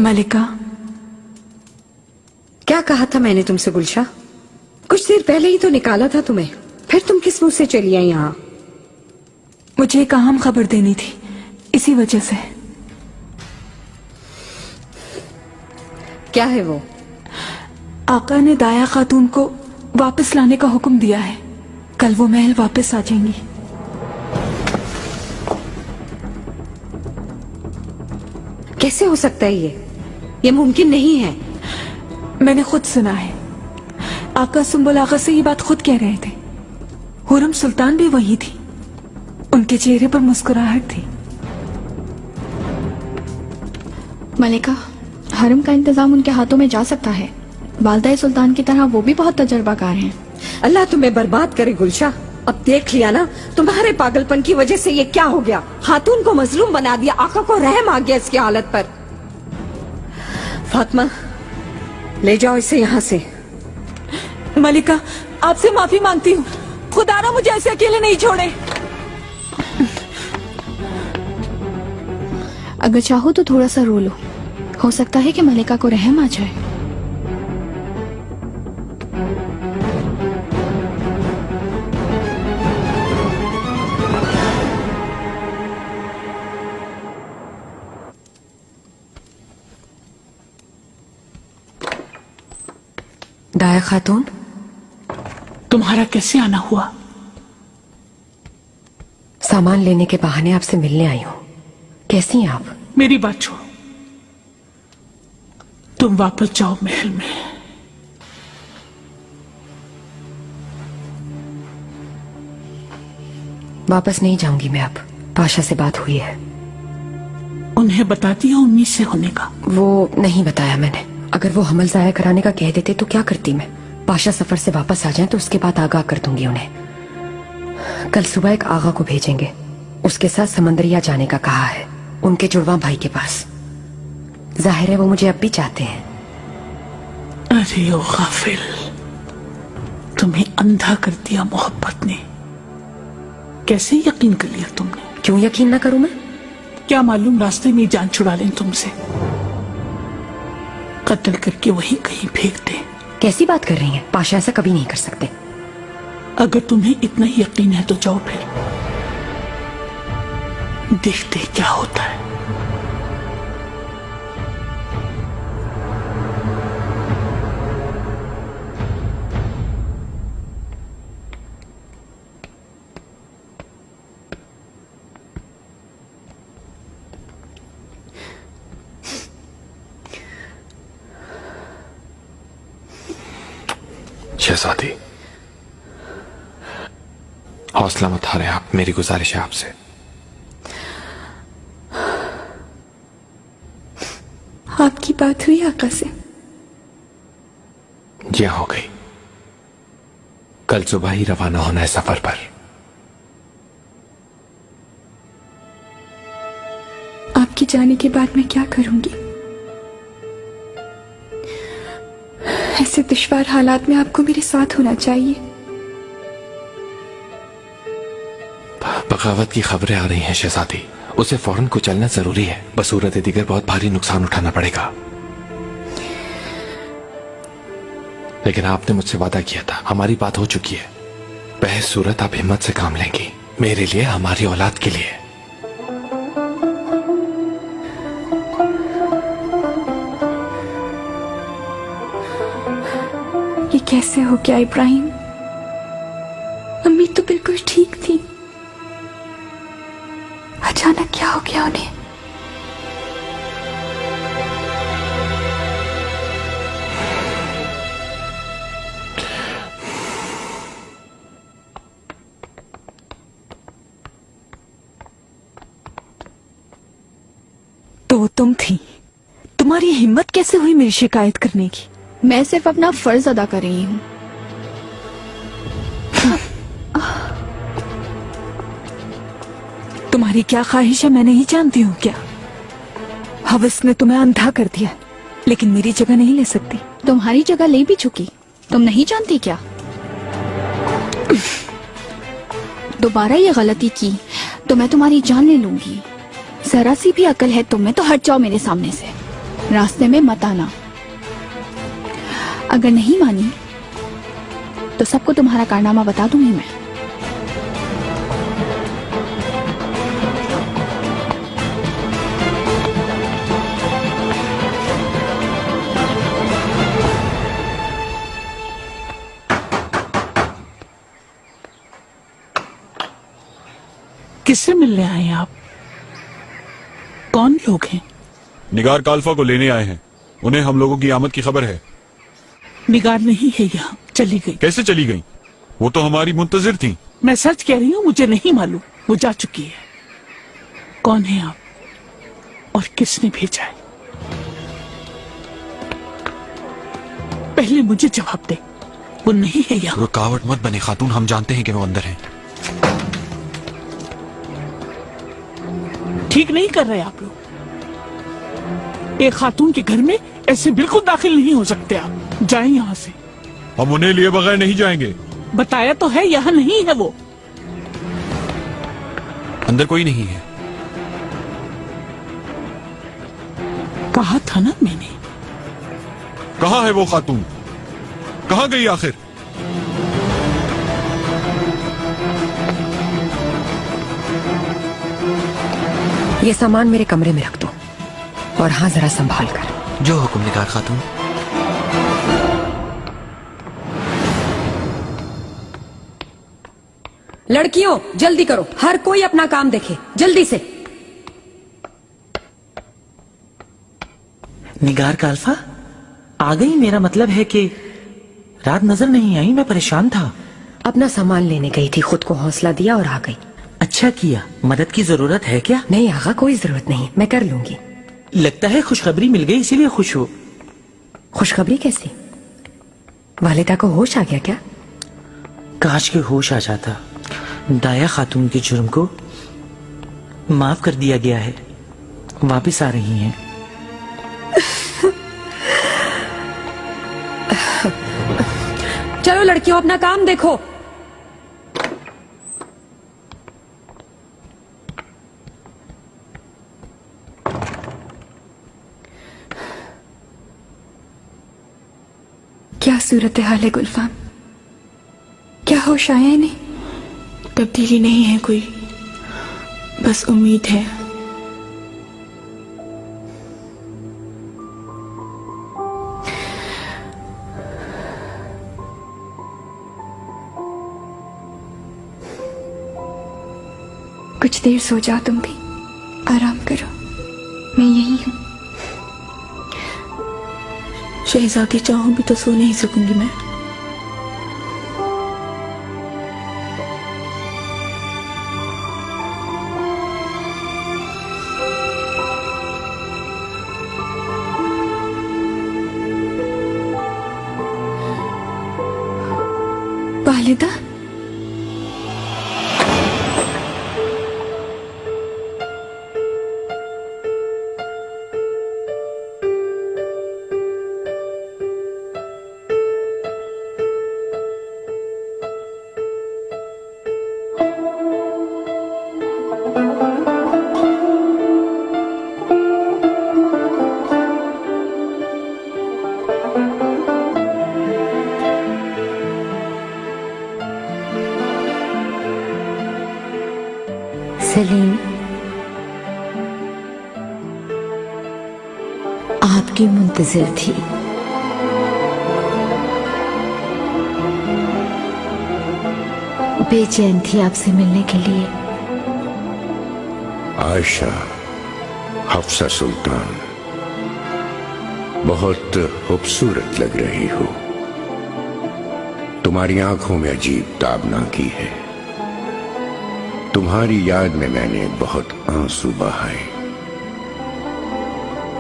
मलिका, क्या कहा था मैंने तुमसे गुलशा? कुछ देर पहले ही तो निकाला था तुम्हें, फिर तुम किस मुंह से चली आई यहाँ? मुझे एक अहम खबर देनी थी, इसी वजह से। क्या है वो? आका ने दाया खातून को वापस लाने का हुक्म दिया है। कल वो महल वापस आ जाएंगी। कैसे हो सकता है ये मुमकिन नहीं है। मैंने खुद सुना है। आका सुंबुल आका से ये बात खुद कह रहे थे। हुरम सुल्तान भी वही थी, उनके चेहरे पर मुस्कुराहट थी। मलिका, हरम का इंतजाम उनके हाथों में जा सकता है। वालदा सुल्तान की तरह वो भी बहुत तजर्बाकार हैं। अल्लाह तुम्हें बर्बाद करे गुलशा। अब देख लिया ना, तुम्हारे पागलपन की वजह से ये क्या हो गया। खातून को मजलूम बना दिया, आका को रहम आ गया इसकी हालत पर। फातिमा, ले जाओ इसे यहाँ से। मलिका, आपसे माफी मांगती हूँ, खुदा ना मुझे ऐसे अकेले नहीं छोड़े। अगर चाहो तो थोड़ा सा रो लो, हो सकता है कि मलिका को रहम आ जाए। दाया खातून, तुम्हारा कैसे आना हुआ? सामान लेने के बहाने आपसे मिलने आई हूँ। कैसी हैं आप? मेरी बात छोड़ो, तुम वापस जाओ महल में। वापस नहीं जाऊंगी मैं अब। पाशा से बात हुई है। उन्हें बता दिया उम्मीद से होने का? वो नहीं बताया मैंने। अगर वो हमल जाया कराने का कह देते तो क्या करती मैं? पाशा सफर से वापस आ जाएं तो उसके बाद आगाह कर दूंगी उन्हें। कल सुबह एक आगा को भेजेंगे, उसके साथ समंदरिया जाने का कहा है, उनके जुड़वा भाई के पास। जाहिर है वो मुझे अब भी चाहते हैं। अरे ओ गाफिल, तुम्हें अंधा कर दिया मोहब्बत ने। कैसे यकीन कर लिया तुमने? क्यों यकीन ना करूं मैं? क्या मालूम रास्ते में जान छुड़ा लें तुमसे, कत्ल करके वहीं कहीं फेंक दे। कैसी बात कर रही हैं? पाशा ऐसा कभी नहीं कर सकते। अगर तुम्हें इतना ही यकीन है तो जाओ, फिर देखते क्या होता है। शहजादी, हौसला मत हारें आप। मेरी गुजारिश है आपसे। आपकी बात हुई आका से? जी हो गई। कल सुबह ही रवाना होना है सफर पर। आपके जाने के बाद मैं क्या करूंगी? ऐसे दुश्वार हालात में आपको मेरे साथ होना चाहिए। बगावत की खबरें आ रही हैं शहजादी, उसे फौरन कुचलना जरूरी है। बसूरत दिगर बहुत भारी नुकसान उठाना पड़ेगा। लेकिन आपने मुझसे वादा किया था, हमारी बात हो चुकी है। बहस सूरत आप हिम्मत से काम लेंगी, मेरे लिए, हमारी औलाद के लिए। ये कैसे हो गया इब्राहिम? अम्मी तो बिल्कुल ठीक थी, अचानक क्या हो गया उन्हें? तो तुम थी, तुम्हारी हिम्मत कैसे हुई मेरी शिकायत करने की? मैं सिर्फ अपना फर्ज अदा कर रही हूँ। तुम्हारी क्या ख्वाहिश है मैं नहीं जानती हूँ क्या? हवस ने तुम्हें अंधा कर दिया, लेकिन मेरी जगह नहीं ले सकती। तुम्हारी जगह ले भी चुकी, तुम नहीं जानती क्या? दोबारा ये गलती की तो मैं तुम्हारी जान ले लूंगी। जरा सी भी अकल है तुम में तो हट जाओ मेरे सामने से। रास्ते में मत आना। अगर नहीं मानी तो सबको तुम्हारा कारनामा बता दूंगी मैं। किससे मिलने आए हैं आप? कौन लोग हैं? निगार काल्फा को लेने आए हैं। उन्हें हम लोगों की आमद की खबर है। निगार नहीं है यहाँ, चली गई। कैसे चली गई? वो तो हमारी मुंतजिर थी। मैं सच कह रही हूँ, मुझे नहीं मालूम, वो जा चुकी है। कौन है आप और किसने भेजा है? पहले मुझे जवाब दे। वो नहीं है यहाँ। रुकावट मत बने खातून, हम जानते हैं कि वो अंदर हैं। ठीक नहीं कर रहे आप लोग। एक खातून के घर में ऐसे बिल्कुल दाखिल नहीं हो सकते आप। जाएं यहाँ से। हम उन्हें लिए बगैर नहीं जाएंगे। बताया तो है, यहाँ नहीं है वो। अंदर कोई नहीं है। कहा था ना मैंने। कहाँ है वो खातून? कहाँ गई आखिर? ये सामान मेरे कमरे में रख दो, और हाँ, जरा संभाल कर। जो हुक्म निगार खातून। लड़कियों, जल्दी करो, हर कोई अपना काम देखे, जल्दी से। निगार काल्फा आ गई? मेरा मतलब है कि रात नजर नहीं आई, मैं परेशान था। अपना सामान लेने गई थी, खुद को हौसला दिया और आ गई। अच्छा किया। मदद की जरूरत है क्या? नहीं आगा, कोई जरूरत नहीं, मैं कर लूंगी। लगता है खुशखबरी मिल गई, इसीलिए खुश हो। खुशखबरी कैसी? वालिदा को होश आ गया क्या? काश के होश आ जाता। दाया खातून के जुर्म को माफ कर दिया गया है, वापस आ रही हैं। चलो लड़कियों, अपना काम देखो। क्या सूरत हाल है गुलफाम? क्या होश आया नहीं? तब्दीली नहीं है कोई, बस उम्मीद है। कुछ देर सो जाओ, तुम भी आराम करो, मैं यही हूं। शहजादी चाहूं भी तो सो नहीं सकूंगी मैं। वालिदा, सलीम, आपकी मुंतजिर थी। बेचैन थी आपसे मिलने के लिए। आयशा, हफ्सा सुल्तान, बहुत खूबसूरत लग रही हो। तुम्हारी आंखों में अजीब ताबना की है। तुम्हारी याद में मैंने बहुत आंसू बहाए।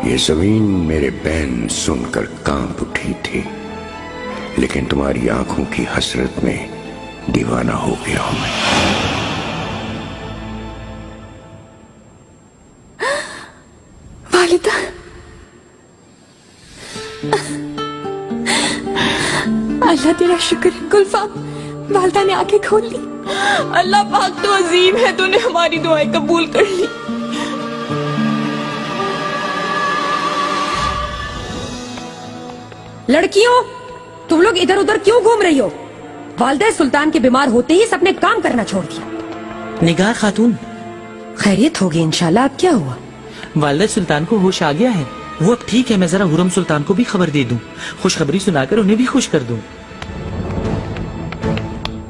ये जमीन मेरे बैन सुनकर कांप उठी थी, लेकिन तुम्हारी आंखों की हसरत में दीवाना हो गया हूं मैं। वालिदा, अल्लाह तेरा शुक्र है गुलफाम, वालिदा ने आंखें खोल ली। अल्लाह पाक तो अजीम है, तूने हमारी दुआएं कबूल कर ली। लड़कियों, तुम लोग इधर उधर क्यों घूम रही हो? वालिदा सुल्तान के बीमार होते ही सबने काम करना छोड़ दिया। निगार खातून, खैरियत होगी इंशाल्लाह। अब क्या हुआ? वालिदा सुल्तान को होश आ गया है, वो अब ठीक है। मैं जरा हुरम सुल्तान को भी खबर दे दूं, खुशखबरी सुनाकर उन्हें भी खुश कर दूं।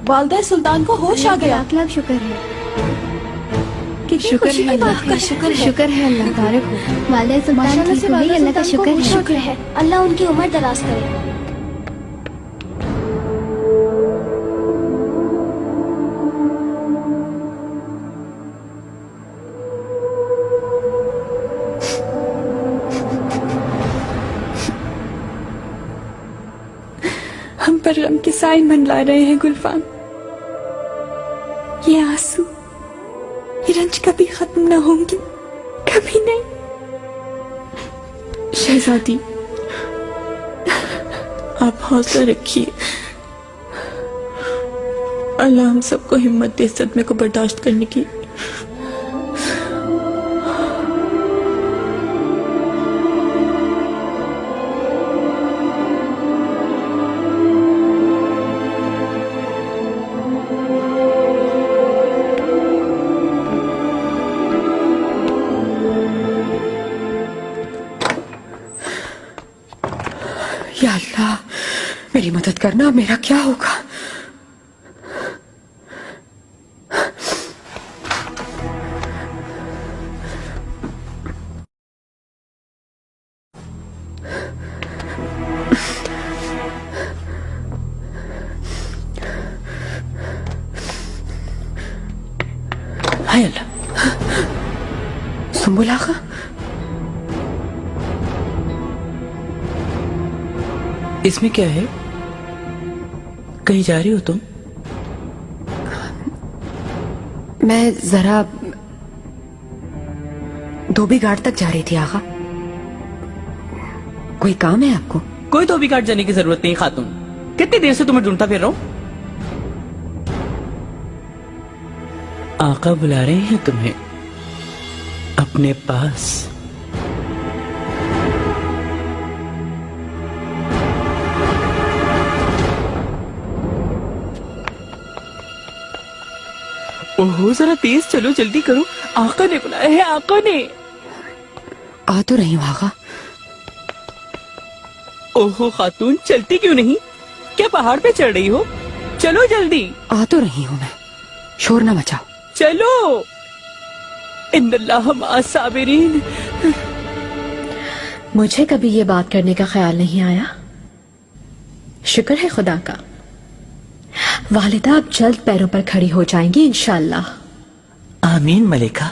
वालिदा सुल्तान को होश आ गया। लाख लाख शुक्र है। शुक्र है अल्लाह का, शुक्र है अल्लाह तारक हो। वालिदा सुल्तान ठीक हो गई, अल्लाह का शुक्र है। अल्लाह उनकी उम्र दराज करे। हम पर गम के साए मंडला रहे हैं गुलफाम। ये आंसू, ये रंज कभी खत्म न होंगे, कभी नहीं। शहजादी, आप हौसला रखिए। अल्लाह हम सबको हिम्मत दे सदमे को बर्दाश्त करने की। या अल्लाह, मेरी मदद करना। मेरा क्या होगा? हाय अल्लाह, सुम्बुल आगा, इसमें क्या है? कहीं जा रही हो तुम? मैं जरा धोबी घाट तक जा रही थी आगा। कोई काम है आपको? कोई धोबी घाट जाने की जरूरत नहीं खातून। कितनी देर से तुम्हें ढूंढता फिर रहा हूं। आका बुला रहे हैं तुम्हें अपने पास। ओहो, जरा तेज चलो, जल्दी करो। आका ने बुलाया है, आका ने। आ तो रही हूँ आगा। ओहो खातून, चलती क्यों नहीं? क्या पहाड़ पे चढ़ रही हो? चलो जल्दी। आ तो रही हूँ मैं, शोर ना मचाओ। चलो। इन्नल्लाह मअस साबिरीन। मुझे कभी ये बात करने का ख्याल नहीं आया। शुक्र है खुदा का। वालिदा अब जल्द पैरों पर खड़ी हो जाएंगी इंशाअल्लाह। आमीन मलिका।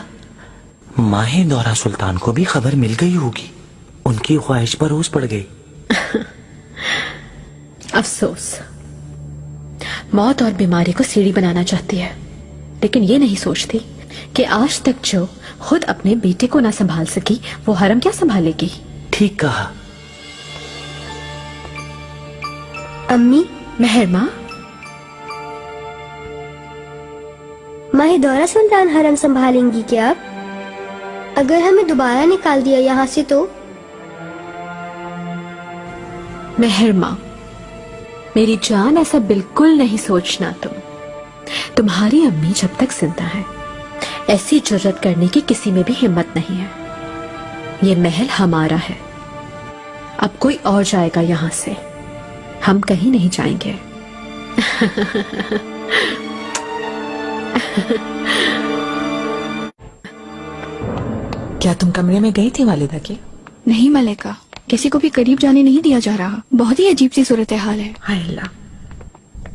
माहे दौरा सुल्तान को भी खबर मिल गई होगी, उनकी ख्वाहिश पर रोज पड़ गई। अफसोस, मौत और बीमारी को सीढ़ी बनाना चाहती है, लेकिन ये नहीं सोचती कि आज तक जो खुद अपने बेटे को ना संभाल सकी, वो हरम क्या संभालेगी। ठीक कहा। अम्मी, मेहरमा, माहिदौरा सुल्तान हरम संभालेंगी क्या? अगर हमें दोबारा निकाल दिया यहाँ से तो? मेहरमा, मेरी जान, ऐसा बिल्कुल नहीं सोचना तुम। तुम्हारी अम्मी जब तक जिंदा है, ऐसी जुर्रत करने की किसी में भी हिम्मत नहीं है। ये महल हमारा है। अब कोई और जाएगा यहाँ से, हम कहीं नहीं जाएंगे। क्या तुम कमरे में गई थी वालिदा के? नहीं मलिका, किसी को भी करीब जाने नहीं दिया जा रहा। बहुत ही अजीब सी सूरत हाल है। हाय अल्लाह,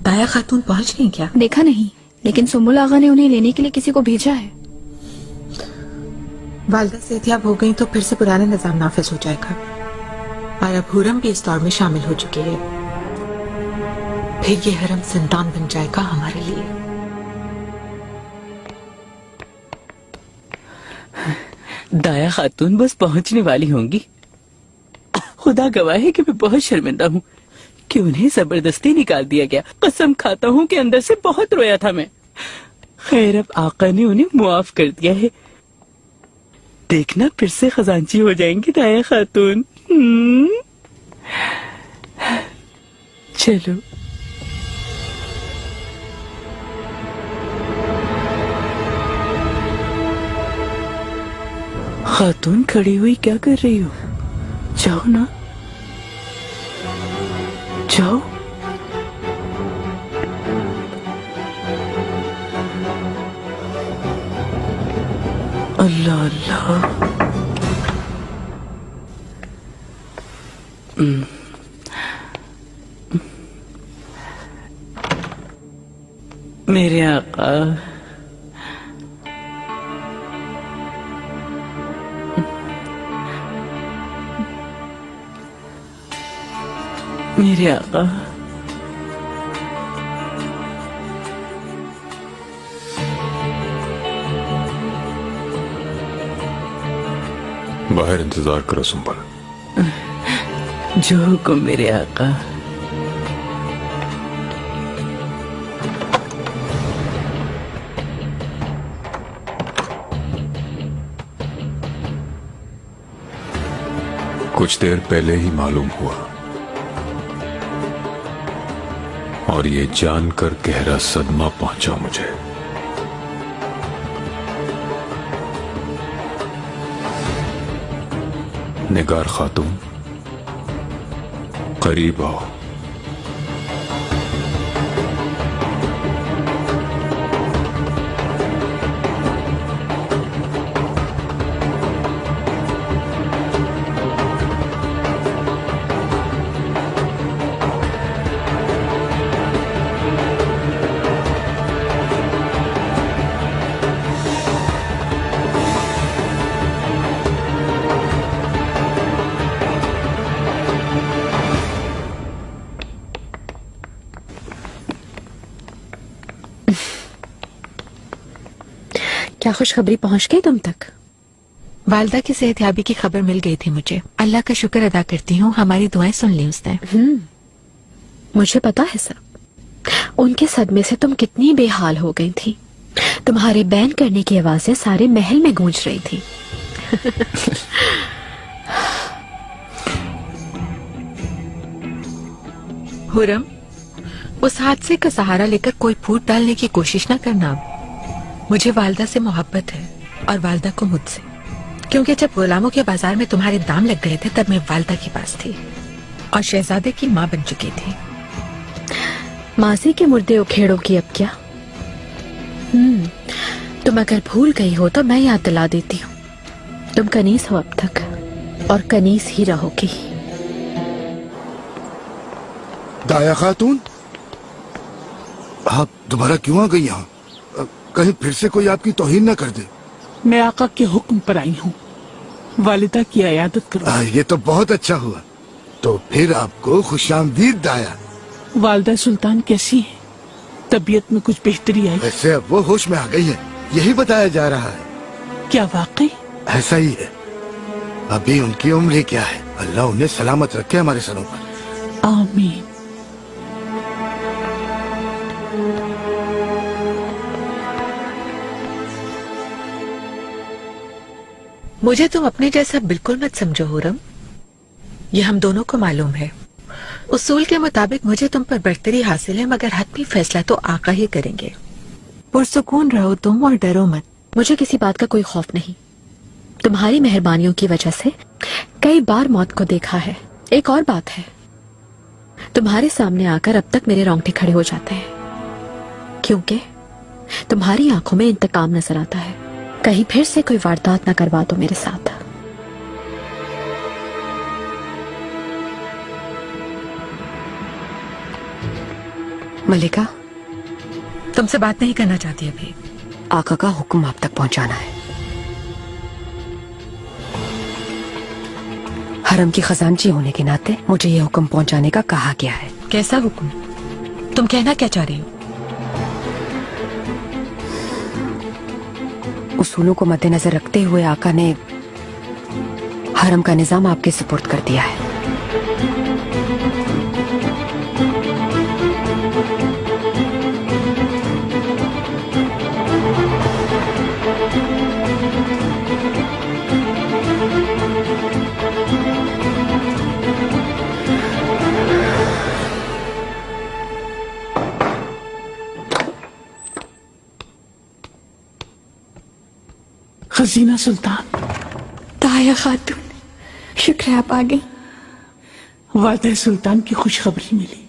दाया खातून पहुंच गई क्या? देखा नहीं, लेकिन सुम्बुल आगा ने उन्हें लेने के लिए किसी को भेजा है। वालिदा सेहतियाब हो गई तो फिर से पुराना निजाम नाफिज हो जाएगा, और अब हुरम भी इस दौर में शामिल हो चुकी है। फिर ये हरम जिंदान बन जाएगा हमारे लिए। दाया खातून बस पहुंचने वाली होंगी। खुदा गवाह है कि मैं बहुत शर्मिंदा हूँ कि उन्हें जबरदस्ती निकाल दिया गया। कसम खाता हूँ कि अंदर से बहुत रोया था मैं। खैर, अब आका ने उन्हें मुआफ कर दिया है। देखना, फिर से खजांची हो जाएंगी दाया खातून। चलो। खातून खड़ी हुई क्या कर रही हो? जाओ ना, जाओ। अल्लाह अल्लाह। मेरे आका, मेरे आका, बाहर इंतजार करो सुंबल। जो हुक्म मेरे आका। कुछ देर पहले ही मालूम हुआ और ये जानकर गहरा सदमा पहुंचा मुझे। निगार खातून, करीब आओ। क्या खुशखबरी पहुंच गई तुम तक? वालदा की सेहतयाबी की खबर मिल गई थी मुझे। अल्लाह का शुक्र अदा करती हूँ, हमारी दुआएं सुन ली उसने। मुझे पता है सब। उनके सदमे से तुम कितनी बेहाल हो गई थी। तुम्हारे बैन करने की आवाजें सारे महल में गूंज रही थी। हुरम, उस हादसे का सहारा लेकर कोई फूट डालने की कोशिश न करना। मुझे वालदा से मोहब्बत है और वालदा को मुझसे, क्योंकि जब गुलामों के बाजार में तुम्हारे दाम लग गए थे तब मैं वालदा के पास थी और शहजादे की माँ बन चुकी थी। मासी के मुर्दे उखेड़ोगी अब क्या? तुम अगर भूल गई हो तो मैं याद दिला देती हूँ। तुम कनीस हो अब तक और कनीस ही रहोगी। दाया खातून, आप दोबारा क्यों आ गई यहाँ? कहीं फिर से कोई आपकी तौहीन न कर दे। मैं आका के हुक्म पर आई हूँ, वालिदा की इयादत करो। ये तो बहुत अच्छा हुआ। तो फिर आपको खुशामदीद दाया। वालिदा सुल्तान कैसी है? तबीयत में कुछ बेहतरी आई? वैसे अब वो होश में आ गई है, यही बताया जा रहा है। क्या वाकई? ऐसा ही है। अभी उनकी उम्र ही क्या है। अल्लाह उन्हें सलामत रखे हमारे सरों पर। आमीन। मुझे तुम अपने जैसा बिल्कुल मत समझो हुरम, ये हम दोनों को मालूम है। उसूल के मुताबिक मुझे तुम पर बरतरी हासिल है, मगर हतमी फैसला तो आका ही करेंगे। पुरसुकून रहो तुम और डरो मत। मुझे किसी बात का कोई खौफ नहीं। तुम्हारी मेहरबानियों की वजह से कई बार मौत को देखा है। एक और बात है, तुम्हारे सामने आकर अब तक मेरे रोंगटे खड़े हो जाते हैं, क्योंकि तुम्हारी आंखों में इंतकाम नजर आता है। कहीं फिर से कोई वारदात न करवा दो मेरे साथ। मलिका, तुमसे बात नहीं करना चाहती अभी। आका का हुक्म आप तक पहुंचाना है। हरम की खजानची होने के नाते मुझे ये हुक्म पहुंचाने का कहा गया है। कैसा हुक्म? तुम कहना क्या चाह रही हो? उसूलों को मद्देनजर रखते हुए आका ने हरम का निजाम आपके सुपुर्द कर दिया है। खजीना सुल्तान। ताया खातून, शुक्र है आप आ गई। वादा सुल्तान की खुशखबरी मिली।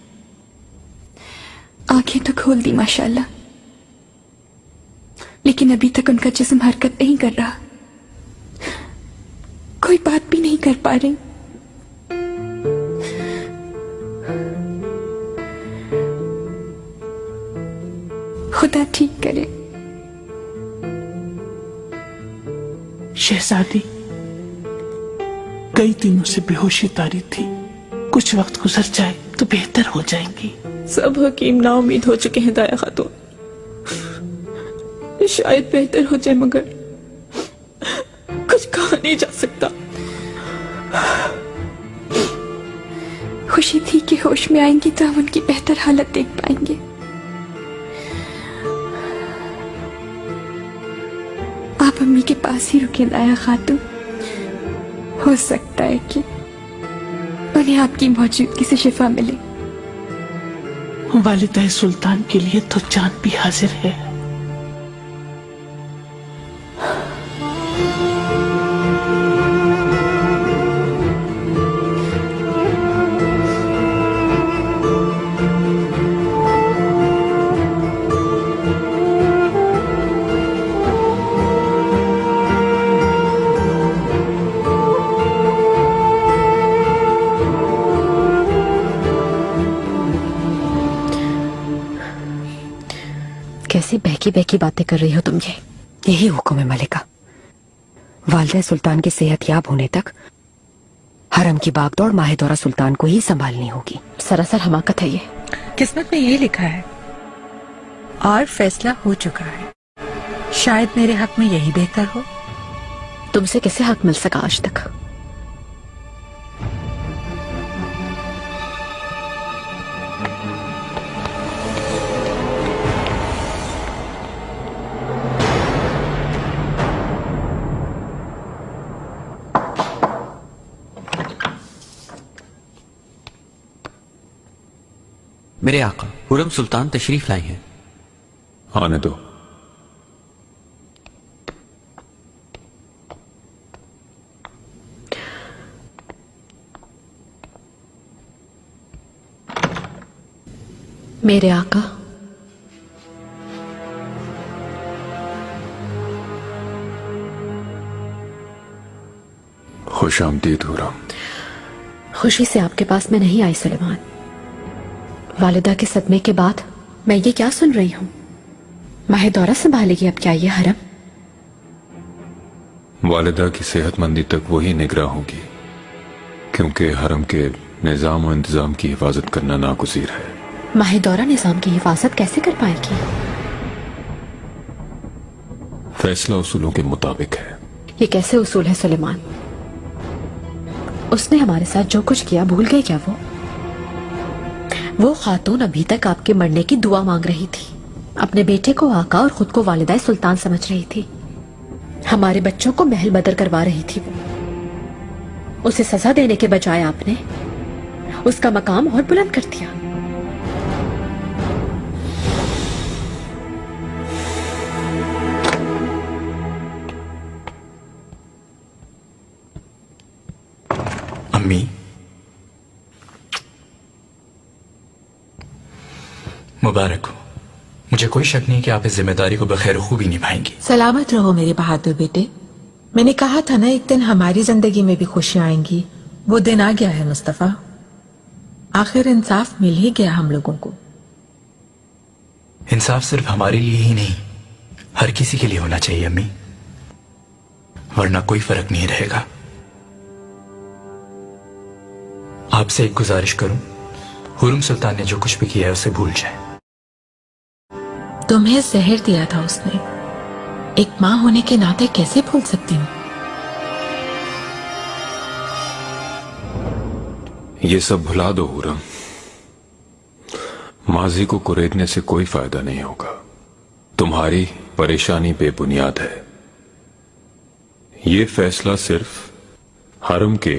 आंखें तो खोल दी माशाल्लाह, लेकिन अभी तक उनका जिस्म हरकत नहीं कर रहा, कोई बात भी नहीं कर पा रही। खुदा ठीक करे। शहजादी कई दिनों से बेहोशी तारी थी, कुछ वक्त गुजर जाए तो बेहतर हो जाएंगी। सब हकीम नाउमीद हो चुके हैं दाया खातून, शायद बेहतर हो जाए, मगर कुछ कहा नहीं जा सकता। खुशी थी कि होश में आएंगी तो हम उनकी बेहतर हालत देख पाएंगे। आप अम्मी के पास ही रुके दाया खातून, हो सकता है कि उन्हें आपकी मौजूदगी से शिफा मिले। वालिदा सुल्तान के लिए तो जान भी हाजिर है। कैसी बहकी बहकी बातें कर रही हो तुम ये? यही हुक्म है मलिका। वालिदा सुल्तान की सेहतयाब होने तक हरम की बागदौड़ माहिदौरा सुल्तान को ही संभालनी होगी। सरासर हमाकत है ये। किस्मत में यही लिखा है और फैसला हो चुका है। शायद मेरे हक में यही बेहतर हो। तुमसे कैसे हक मिल सका आज तक? मेरे आका हुरम सुल्तान तशरीफ लाई हैं। आने दो। मेरे आका, खुश आमदीद हुरम। खुशी से आपके पास मैं नहीं आई सुलेमान। वालिदा के सदमे के बाद मैं ये क्या सुन रही हूँ? माहिदौरा संभालेगी अब क्या ये हरम? वालिदा की सेहतमंदी तक वही निगरां होगी, क्योंकि हरम के निजाम और इंतजाम की हिफाजत करना नागुज़ीर है। माहिदौरा निजाम की हिफाजत कैसे कर पाएगी? फैसला उसूलों के मुताबिक है। ये कैसे उसूल है सुलेमान? उसने हमारे साथ जो कुछ किया भूल गए क्या वो खातून अभी तक आपके मरने की दुआ मांग रही थी। अपने बेटे को आका और खुद को वालिदा सुल्तान समझ रही थी। हमारे बच्चों को महल बदर करवा रही थी वो। उसे सजा देने के बजाय आपने उसका मकाम और बुलंद कर दिया। अम्मी, मुबारक हो। मुझे कोई शक नहीं कि आप इस जिम्मेदारी को बखैर खूबी निभाएंगी। सलामत रहो मेरे बहादुर बेटे। मैंने कहा था ना एक दिन हमारी जिंदगी में भी खुशियां आएंगी। वो दिन आ गया है मुस्तफा। आखिर इंसाफ मिल ही गया हम लोगों को। इंसाफ सिर्फ हमारे लिए ही नहीं, हर किसी के लिए होना चाहिए अम्मी, वरना कोई फर्क नहीं रहेगा। आपसे एक गुजारिश करूं, हुरम सुल्तान ने जो कुछ भी किया है उसे भूल जाए। तुम्हें जहर दिया था उसने, एक मां होने के नाते कैसे भूल सकती हूँ? ये सब भुला दो हुरम। माजी को कुरेदने से कोई फायदा नहीं होगा। तुम्हारी परेशानी बेबुनियाद है। ये फैसला सिर्फ हरम के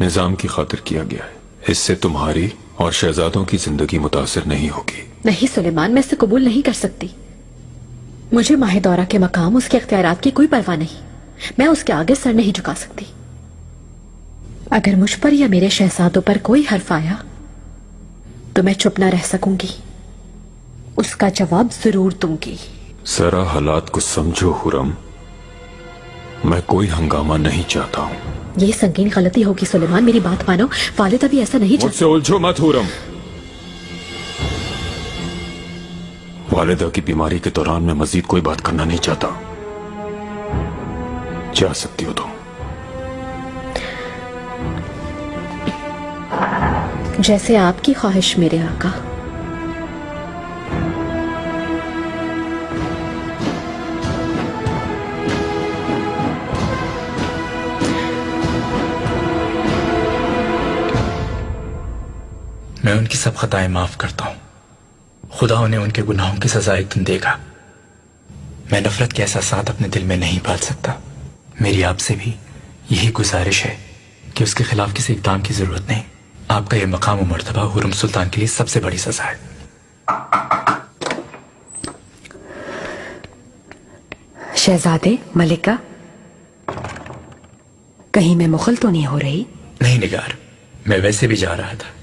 निजाम की खातिर किया गया है। इससे तुम्हारी और शहजादों की जिंदगी मुतासिर नहीं होगी। नहीं सुलेमान, मैं इसे कबूल नहीं कर सकती। मुझे माहिदौरा के मकाम, उसके अख्तियारात की कोई परवाह नहीं। मैं उसके आगे सर नहीं झुका सकती। अगर मुझ पर या मेरे शहजादों पर कोई हर्फ आया तो मैं चुप ना रह सकूंगी, उसका जवाब जरूर दूंगी। जरा हालात को समझो हुरम, मैं कोई हंगामा नहीं चाहता हूँ। ये संगीन गलती होगी सुलेमान, मेरी बात मानो। वालिदा भी ऐसा नहीं मुझसे उलझो मत हुरम। वालिदा की बीमारी के दौरान मैं मजीद कोई बात करना नहीं चाहता। जा सकती हो तुम। जैसे आपकी ख्वाहिश मेरे आका। मैं उनकी सब खताएं माफ करता हूं। खुदा उन्हें उनके गुनाहों की सजा एक दिन देगा। मैं नफरत के एहसासात अपने दिल में नहीं पाल सकता। मेरी आपसे भी यही गुजारिश है कि उसके खिलाफ किसी इक़दाम की जरूरत नहीं। आपका यह मकाम और मर्तबा हुरम सुल्तान के लिए सबसे बड़ी सजा है। शहजादे, मलिका, कहीं मैं मुखल तो नहीं हो रही? नहीं निगार, मैं वैसे भी जा रहा था।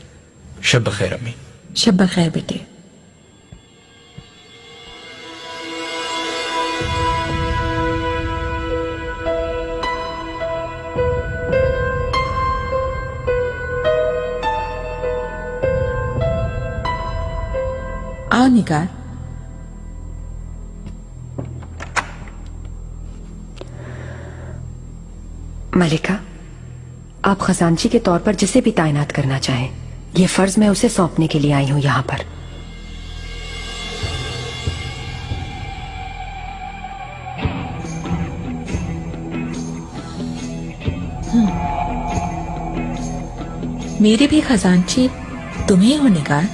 शब बखैर अम्मी। शब बखैर बेटे। आओ निगार। मलिका, आप खजांची के तौर पर जिसे भी तैनात करना चाहें, यह फर्ज मैं उसे सौंपने के लिए आई हूं यहां पर। मेरे भी खजांची तुम्हें हो निगार।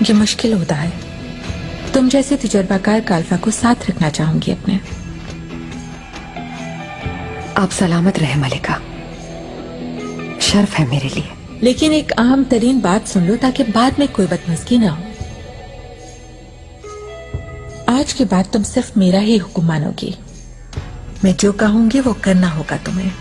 ये मुश्किल होता है। तुम जैसे तजुर्बाकार काल्फा को साथ रखना चाहूंगी अपने। आप सलामत रहे मलिका, शर्फ है मेरे लिए। लेकिन एक अहम तरीन बात सुन लो ताकि बाद में कोई बदमज़गी ना हो। आज के बाद तुम सिर्फ मेरा ही हुक्म मानोगी। मैं जो कहूंगी वो करना होगा तुम्हें।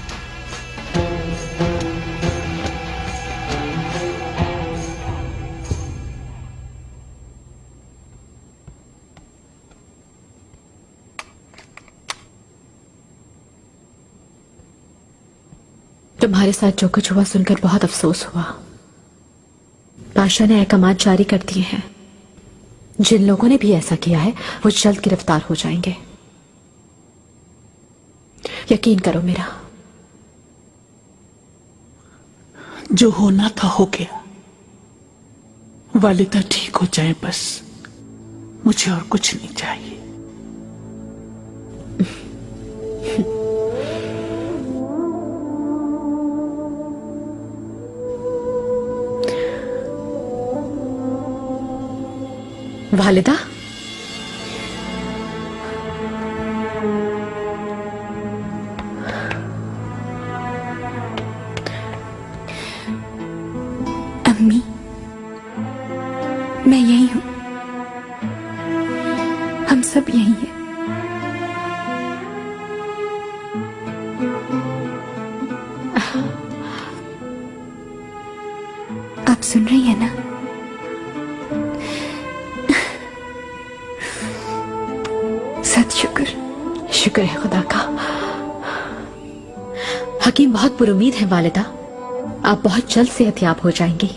तुम्हारे साथ जो कुछ हुआ सुनकर बहुत अफसोस हुआ। बादशाह ने अहकामात जारी कर दिए हैं। जिन लोगों ने भी ऐसा किया है वो जल्द गिरफ्तार हो जाएंगे। यकीन करो मेरा। जो होना था हो गया। वालिदा ठीक हो जाए बस, मुझे और कुछ नहीं चाहिए। वालिदा, अम्मी, मैं यही हूं। हम सब यही हैं। आप सुन रही हैं ना? सत शुक्र। शुक्र है खुदा का। हकीम बहुत पुरुमीद है वालिदा। आप बहुत जल्द सेहतयाब हो जाएंगी।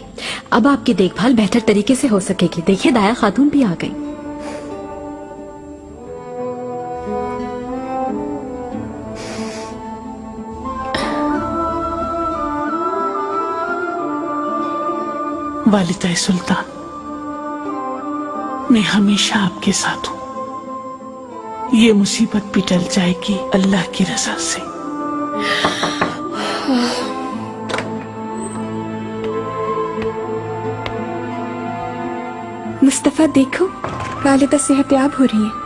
अब आपकी देखभाल बेहतर तरीके से हो सकेगी। देखिए, दाया खातून भी आ गई। वालिदा सुल्तान, मैं हमेशा आपके साथ हूं। ये मुसीबत भी टल जाएगी अल्लाह की रजा से। मुस्तफा, देखो वालिदा सेहतयाब हो रही है।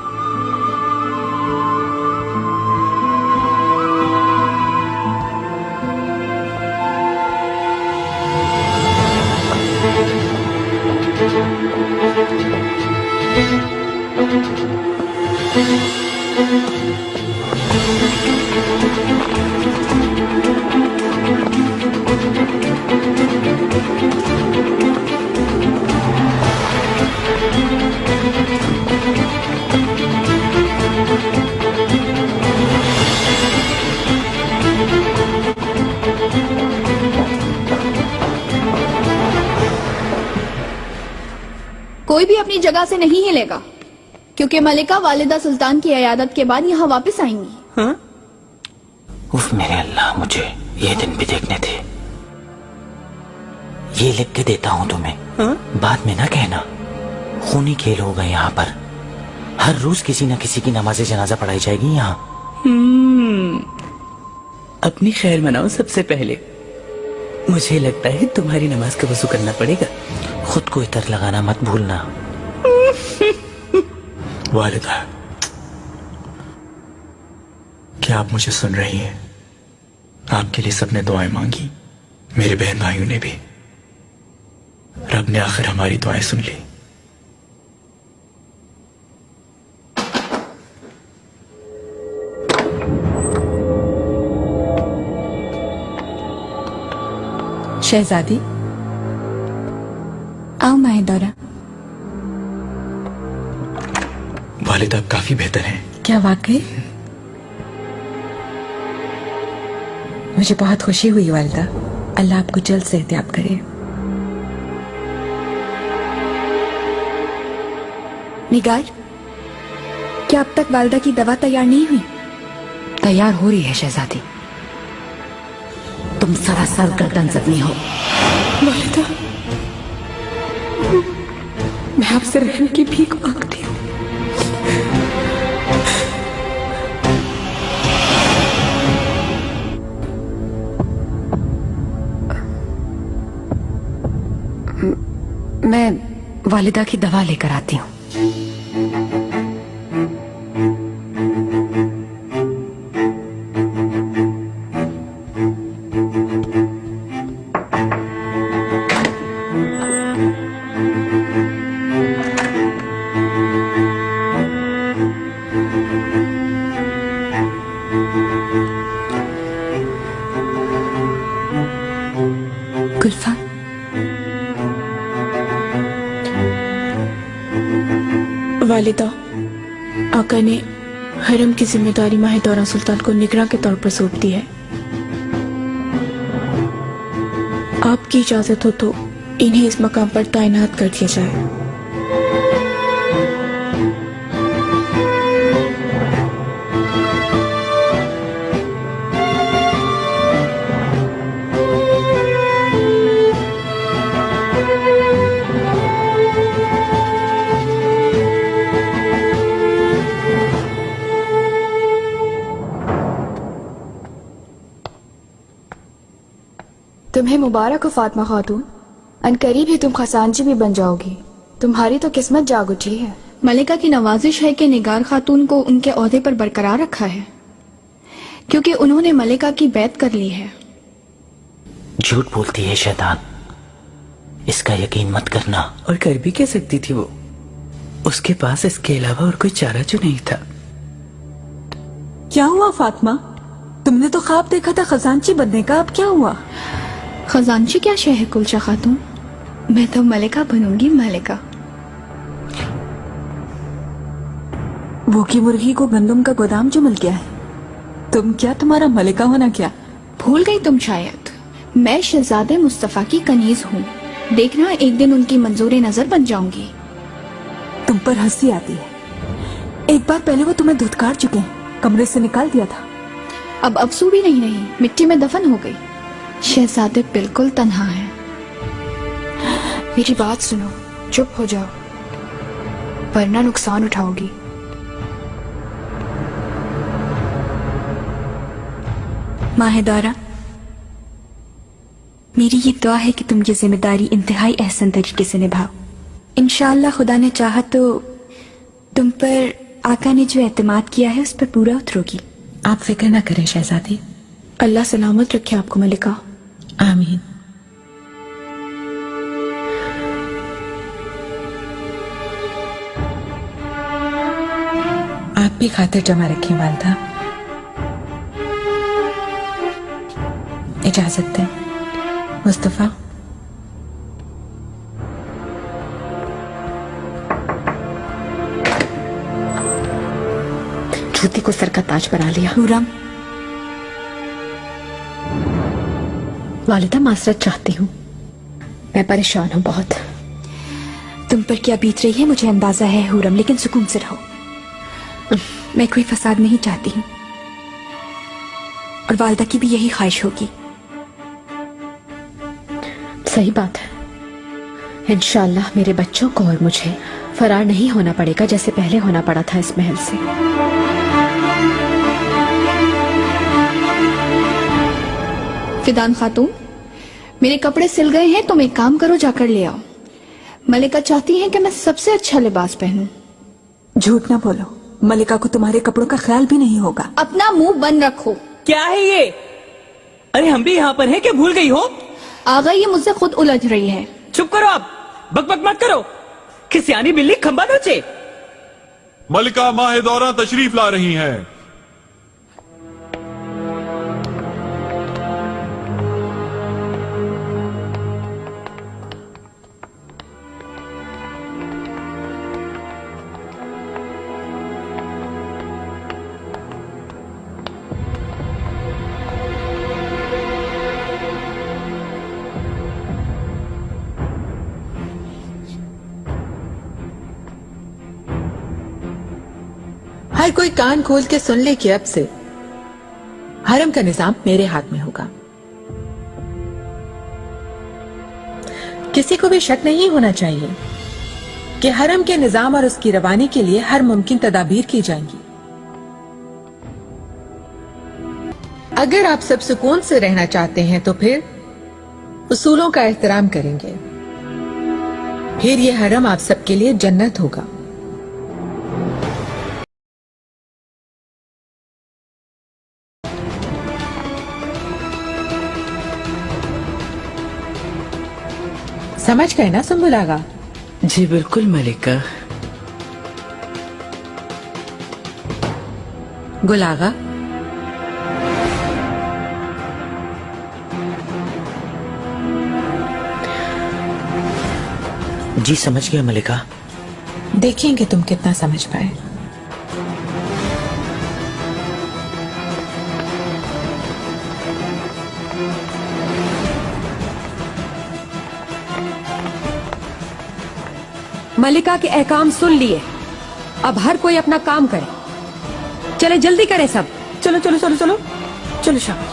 कोई भी अपनी जगह से नहीं हिलेगा, क्योंकि मलिका वालिदा सुल्तान की अयादत के बाद यहाँ वापस आएंगी। हाँ? उफ मेरे अल्लाह, मुझे ये दिन भी देखने थे। ये लिख के देता हूँ तुम्हें। हाँ? बाद में ना कहना खूनी खेल होगा यहाँ पर। हर रोज किसी न किसी की नमाज़े जनाजा पढ़ाई जाएगी यहाँ। अपनी खैर मनाओ सबसे पहले। मुझे लगता है तुम्हारी नमाज का वजू करना पड़ेगा। खुद को इतर लगाना मत भूलना। वालिदा, क्या आप मुझे सुन रही हैं? आपके लिए सबने दुआएं मांगी, मेरे बहन भाइयों ने भी। रब ने आखिर हमारी दुआएं सुन ली। शहजादी, आओ माहिदौरा। वालिदा आप काफी बेहतर हैं। क्या वाकई? मुझे बहुत खुशी हुई वालिदा। अल्लाह आपको जल्द सेहतयाब करे। निगार, क्या अब तक वालिदा की दवा तैयार नहीं हुई? तैयार हो रही है शहजादी। तुम सरासर गर्दन जख्मी हो। वालिदा, मैं आपसे रहम की भीख मांगती हूँ। मैं वालिदा की दवा लेकर आती हूँ। गुलफाम, वालिदा, आका ने हरम की जिम्मेदारी माहिदौरा सुल्तान को निगरान के तौर पर सौंप दी है। आपकी इजाजत हो तो इन्हें इस मकाम पर तैनात कर दिया जाए। तुम्हें मुबारक हो फातिमा खातून। अनकरीब ही तुम खजांची भी बन जाओगी। तुम्हारी तो किस्मत जाग उठी है। मलिका की नवाजिश है कि निगार खातून को उनके ओहदे पर बरकरार रखा है, क्योंकि उन्होंने मलिका की बैत कर ली है। झूठ बोलती है शैतान, इसका यकीन मत करना। और कर भी क्या सकती थी वो? उसके पास इसके अलावा और कोई चारा जो नहीं था। क्या हुआ फातिमा? तुमने तो ख्वाब देखा था खजांची बनने का, अब क्या हुआ? खजांची क्या शय है कुलचा खातून, मैं तो मलिका बनूंगी, मलिका। वो की मुर्गी को गंदम का गोदाम जो मिल गया है, तुम क्या, तुम्हारा मलिका होना क्या? भूल गई तुम शायद, मैं शहजादे मुस्तफा की कनीज हूँ। देखना एक दिन उनकी मंजूर नजर बन जाऊंगी। तुम पर हंसी आती है। एक बार पहले वो तुम्हें धुतकार चुके हैं, कमरे से निकाल दिया था। अब अफसू भी नहीं रही, मिट्टी में दफन हो गई। शहजादे बिल्कुल तन्हा है। मेरी बात सुनो, चुप हो जाओ वरना नुकसान उठाओगी। माहिदौरा, मेरी ये दुआ है कि तुम ये जिम्मेदारी इंतहाई एहसन तरीके से निभाओ। इंशाअल्लाह खुदा ने चाहा तो तुम पर आका ने जो एतमाद किया है उस पर पूरा उतरोगी। आप फिक्र न करें शहजादी। अल्लाह सलामत रखे आपको मलिका। आमीन। आप भी खातिर जमा रखी वालदा। इजाजत दें मुस्तफा। जूती को सर का ताज बना लिया। हुरम, वालिदा मासरत चाहती हूँ, मैं परेशान हूँ बहुत। तुम पर क्या बीत रही है मुझे अंदाजा है हुरम, लेकिन सुकून से रहो। मैं कोई फसाद नहीं चाहती हूँ और वालिदा की भी यही ख्वाहिश होगी। सही बात है। इंशाअल्लाह मेरे बच्चों को और मुझे फरार नहीं होना पड़ेगा जैसे पहले होना पड़ा था इस महल से। फिदान खातून, मेरे कपड़े सिल गए हैं, तुम एक काम करो, जाकर ले आओ। मलिका चाहती हैं कि मैं सबसे अच्छा लिबास पहनूं। झूठ ना बोलो, मलिका को तुम्हारे कपड़ों का ख्याल भी नहीं होगा। अपना मुंह बंद रखो। क्या है ये? अरे हम भी यहाँ पर हैं, क्या भूल गई हो? आगा ये मुझसे खुद उलझ रही है। चुप करो आप, बकबक मत करो। खिसियानी बिल्ली खंबा नोचे। मलिका माहे दौरा तशरीफ ला रही हैं। हर कोई कान खोल के सुन ले कि अब से हरम का निजाम मेरे हाथ में होगा। किसी को भी शक नहीं होना चाहिए कि हरम के निजाम और उसकी रवानी के लिए हर मुमकिन तदाबीर की जाएंगी। अगर आप सब सुकून से रहना चाहते हैं तो फिर उसूलों का एहतराम करेंगे, फिर ये हरम आप सबके लिए जन्नत होगा। समझ गए ना सुम्बुल आगा? जी बिल्कुल मलिका। गुल आगा, जी समझ गया मलिका। देखेंगे तुम कितना समझ पाए। मलिका के अहकाम सुन लिए, अब हर कोई अपना काम करे। चले जल्दी करें सब। चलो चलो चलो चलो चलो शाबाश।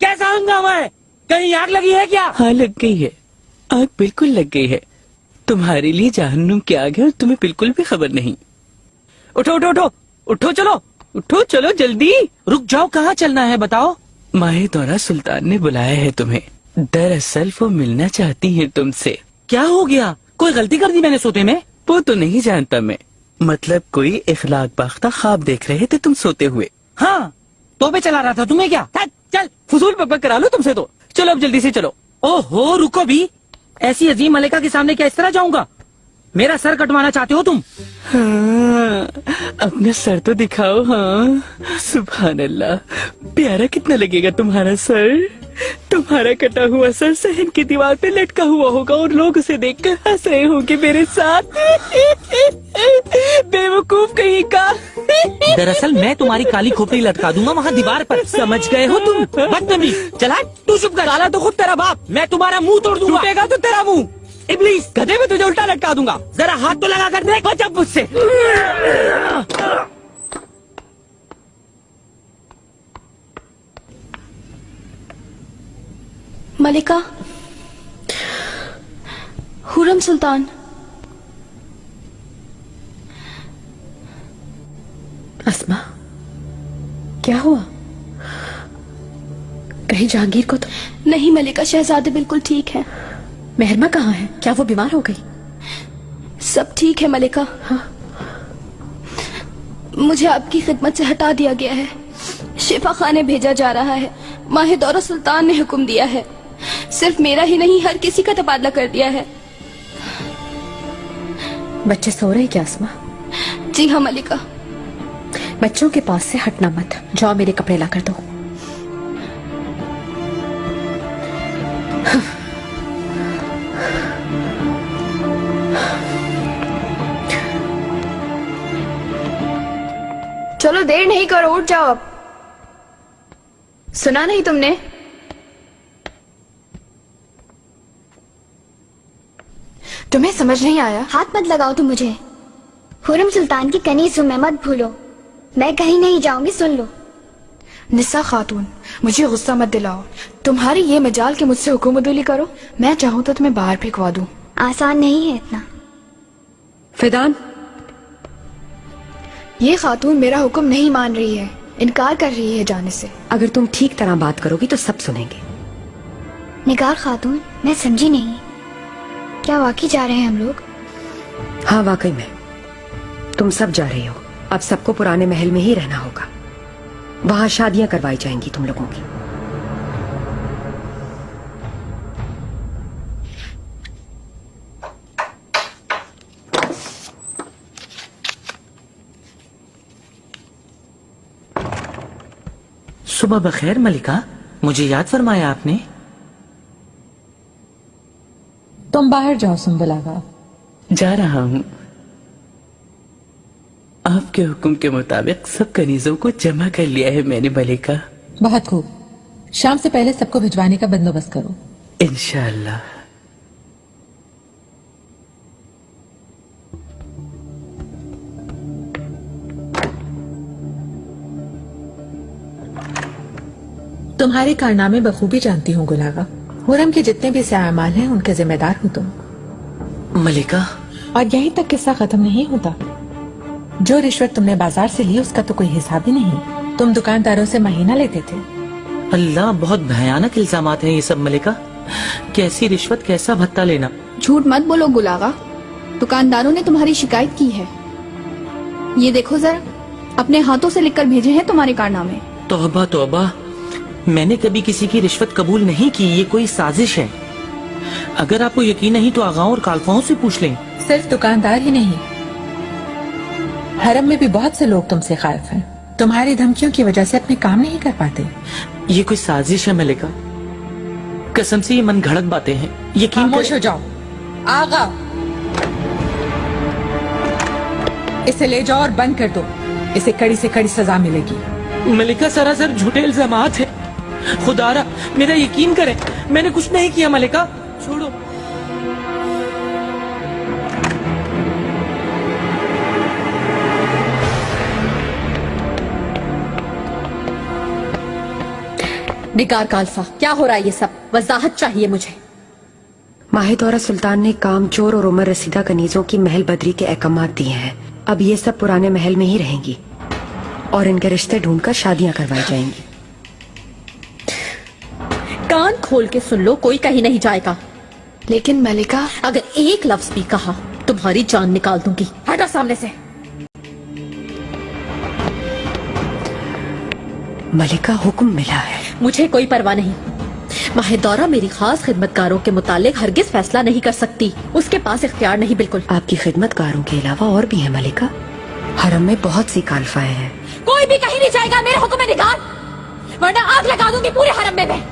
कैसा हंगामा है? कहीं आग लगी है क्या? हाँ लग गई है, आग बिल्कुल लग गई है। तुम्हारे लिए जहन्नुम की आग है और तुम्हें बिल्कुल भी खबर नहीं। उठो उठो उठो उठो, चलो उठो, चलो जल्दी। रुक जाओ, कहाँ चलना है बताओ? माहे दौरा सुल्तान ने बुलाया है तुम्हें। दरअसल वो मिलना चाहती है तुमसे। क्या हो गया? कोई गलती कर दी मैंने सोते में? वो तो नहीं जानता मैं, मतलब कोई इखलाक बाख्ता ख्वाब देख रहे थे तुम सोते हुए। हाँ, तोबे चला रहा था, तुम्हें क्या? चल फजूल बकबक करा लो तुमसे तो। चलो अब जल्दी से चलो। ओहो रुको भी, ऐसी अजीम मलिका के सामने क्या इस तरह जाऊंगा? मेरा सर कटवाना चाहते हो तुम? हाँ, अपना सर तो दिखाओ। हाँ सुभान अल्लाह, प्यारा कितना लगेगा तुम्हारा सर। तुम्हारा कटा हुआ सर सहन की दीवार पे लटका हुआ होगा और लोग उसे देखकर हंस रहे होंगे मेरे साथ। बेवकूफ कहीं का। दरअसल मैं तुम्हारी काली खोपड़ी लटका दूंगा वहाँ दीवार पर, समझ गए हो तुम? बदतमीज, चला तू चुप कर। काला तो खुद तेरा बाप, मैं तुम्हारा मुंह तोड़ दूंगा। टूटेगा तो तेरा मुंह। इब्लीस, गधे में तुझे उल्टा लटका दूंगा। जरा हाथ तो लगा कर देख, बच अब मुझसे। मलिका, हुरम सुल्तान। अस्मा, क्या हुआ? कहीं जहांगीर को तो नहीं मलिका, शहजादे बिल्कुल ठीक है। मेहरमा कहाँ है? क्या वो बीमार हो गई? सब ठीक है मलिका। हाँ। मुझे आपकी खिदमत से हटा दिया गया है, शिफा खाने भेजा जा रहा है। माहे दौरा सुल्तान ने हुक्म दिया है, सिर्फ मेरा ही नहीं हर किसी का तबादला कर दिया है। बच्चे सो रहे क्या अस्मा? जी हाँ मलिका। बच्चों के पास से हटना मत। जाओ मेरे कपड़े ला कर दो। चलो देर नहीं करो, उठ जाओ अब। सुना नहीं तुमने? तुम्हें समझ नहीं आया? हाथ मत लगाओ तुम मुझे। हुरम सुल्तान की कनीज हूँ मैं, मत भूलो। मैं कहीं नहीं जाऊंगी, सुन लो। निसा खातून, मुझे गुस्सा मत दिलाओ। तुम्हारी ये मजाल के मुझसे हुकूमतुली करो। मैं चाहूँ तो तुम्हें बाहर फेंकवा दूं। आसान नहीं है इतना। फिदान, ये खातून मेरा हुक्म नहीं मान रही है, इनकार कर रही है जाने से। अगर तुम ठीक तरह बात करोगी तो सब सुनेंगे। निगार खातून, मैं समझी नहीं, क्या वाकई जा रहे हैं हम लोग? हाँ वाकई में तुम सब जा रही हो। अब सबको पुराने महल में ही रहना होगा। वहां शादियां करवाई जाएंगी तुम लोगों की। सुबह बखैर मलिका, मुझे याद फरमाया आपने? तुम बाहर जाओ सुंबलागा। जा रहा हूँ। आपके हुक्म के मुताबिक सब कनीजों को जमा कर लिया है मैंने मलिका। बहुत खूब। शाम से पहले सबको भिजवाने का बंदोबस्त करो। इंशाअल्लाह। तुम्हारे कारनामे बखूबी जानती हूँ गुलागा। हुरम के जितने भी सामान हैं उनके जिम्मेदार हो तुम। मलिका, और यहीं तक किस्सा खत्म नहीं होता। जो रिश्वत तुमने बाजार से ली उसका तो कोई हिसाब ही नहीं। तुम दुकानदारों से महीना लेते थे। अल्लाह, बहुत भयानक इल्जामात हैं ये सब मलिका। कैसी रिश्वत, कैसा भत्ता लेना। झूठ मत बोलो गुलागा, दुकानदारों ने तुम्हारी शिकायत की है। ये देखो जरा, अपने हाथों से लिखकर भेजे हैं तुम्हारे कारनामे। तौबा तौबा, मैंने कभी किसी की रिश्वत कबूल नहीं की। ये कोई साजिश है। अगर आपको यकीन नहीं तो आगाओं और कालफाओं से पूछ लें। सिर्फ दुकानदार ही नहीं, हरम में भी बहुत से लोग तुमसे खौफ हैं। तुम्हारी धमकियों की वजह से अपने काम नहीं कर पाते। ये कोई साजिश है मलिका, कसम से ये मन घड़त बातें हैं। यकीन खामोश हो जाओ। आगा, इसे ले जाओ और बंद कर दो। इसे कड़ी से कड़ी सजा मिलेगी। मलिका, सरासर झूठे इल्जामात है। खुदारा मेरा यकीन करें, मैंने कुछ नहीं किया। मलिका छोड़ो। निगार कालफा, क्या हो रहा है ये सब? वजाहत चाहिए मुझे। माहे दौरा सुल्तान ने कामचोर और उमर रसीदा कनीजों की महल बदरी के अहकामात दिए हैं। अब ये सब पुराने महल में ही रहेंगी और इनके रिश्ते ढूंढकर शादियां करवाई जाएंगी। कान खोल के सुन लो, कोई कहीं नहीं जाएगा। लेकिन मलिका, अगर एक लफ्ज भी कहा तुम्हारी जान निकाल दूंगी। हटो सामने से। मलिका, हुक्म मिला है। मुझे कोई परवाह नहीं। माहेदौरा मेरी खास खिदमतकारों के मुतालिक हरगिज फैसला नहीं कर सकती। उसके पास इख्तियार नहीं। बिल्कुल। आपकी खिदमतकारों के अलावा और भी है मलिका। हरम में बहुत सी कालफाएं हैं। कोई भी कहीं नहीं जाएगा मेरे हुक्म में निगार, वरना आग लगा दूंगी पूरे हरम में।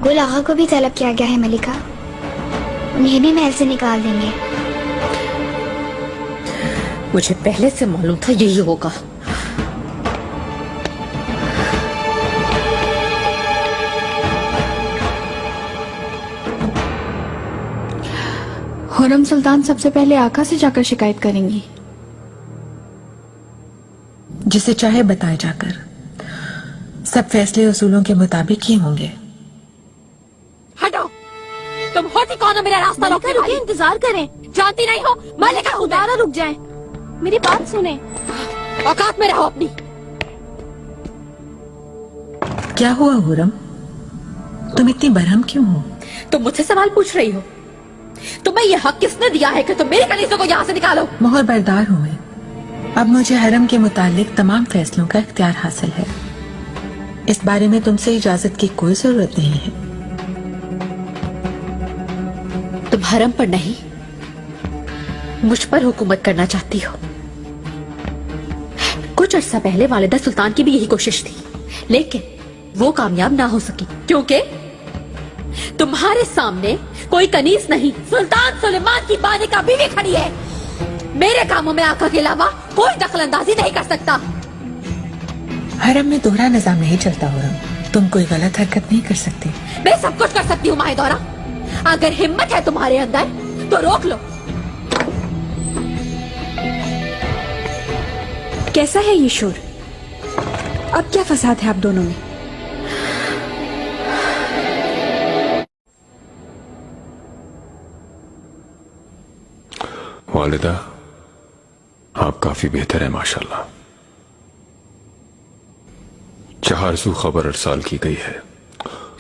गुल आगा को भी तलब किया गया है मलिका, उन्हें भी महल से निकाल देंगे। मुझे पहले से मालूम था यही होगा। हुरम सुल्तान सबसे पहले आका से जाकर शिकायत करेंगी। जिसे चाहे बताए जाकर। सब फैसले उसूलों के मुताबिक ही होंगे। हटो, तुम होती कौन हो मेरा रास्ता रोकने वाली? इंतजार करें। जानती नहीं हो मलिका हूं मैं। खुदारा रुक जाएं, मेरी बात सुने। औकात में रहो अपनी। क्या हुआ हुरम, तुम इतनी बरहम क्यों हो? तुम मुझसे सवाल पूछ रही हो? तुम्हें ये हक किसने दिया है कि तुम मेरी कनीज़ों को यहाँ से निकालो? मोहर बरदार हूँ मैं। अब मुझे हरम के मुतालिक तमाम फैसलों का इख्तियार हासिल है। इस बारे में तुमसे इजाजत की कोई जरूरत नहीं है। तुम हरम पर नहीं, मुझ पर हुकूमत करना चाहती हो। कुछ अर्सा पहले वालिदा सुल्तान की भी यही कोशिश थी, लेकिन वो कामयाब ना हो सकी क्योंकि तुम्हारे सामने कोई कनीज नहीं, सुल्तान सुलेमान की बालिका बीवी खड़ी है। मेरे कामों में आका के अलावा कोई दखल अंदाजी नहीं कर सकता। हरम में दोहरा निजाम नहीं चलता हो रहा। तुम कोई गलत हरकत नहीं कर सकती। मैं सब कुछ कर सकती हूँ माहिदौरा। अगर हिम्मत है तुम्हारे अंदर तो रोक लो। कैसा है ये शोर? अब क्या फसाद है आप दोनों में? वालिदा, आप काफी बेहतर है माशाल्लाह। 400 खबर अरसाल की गई है।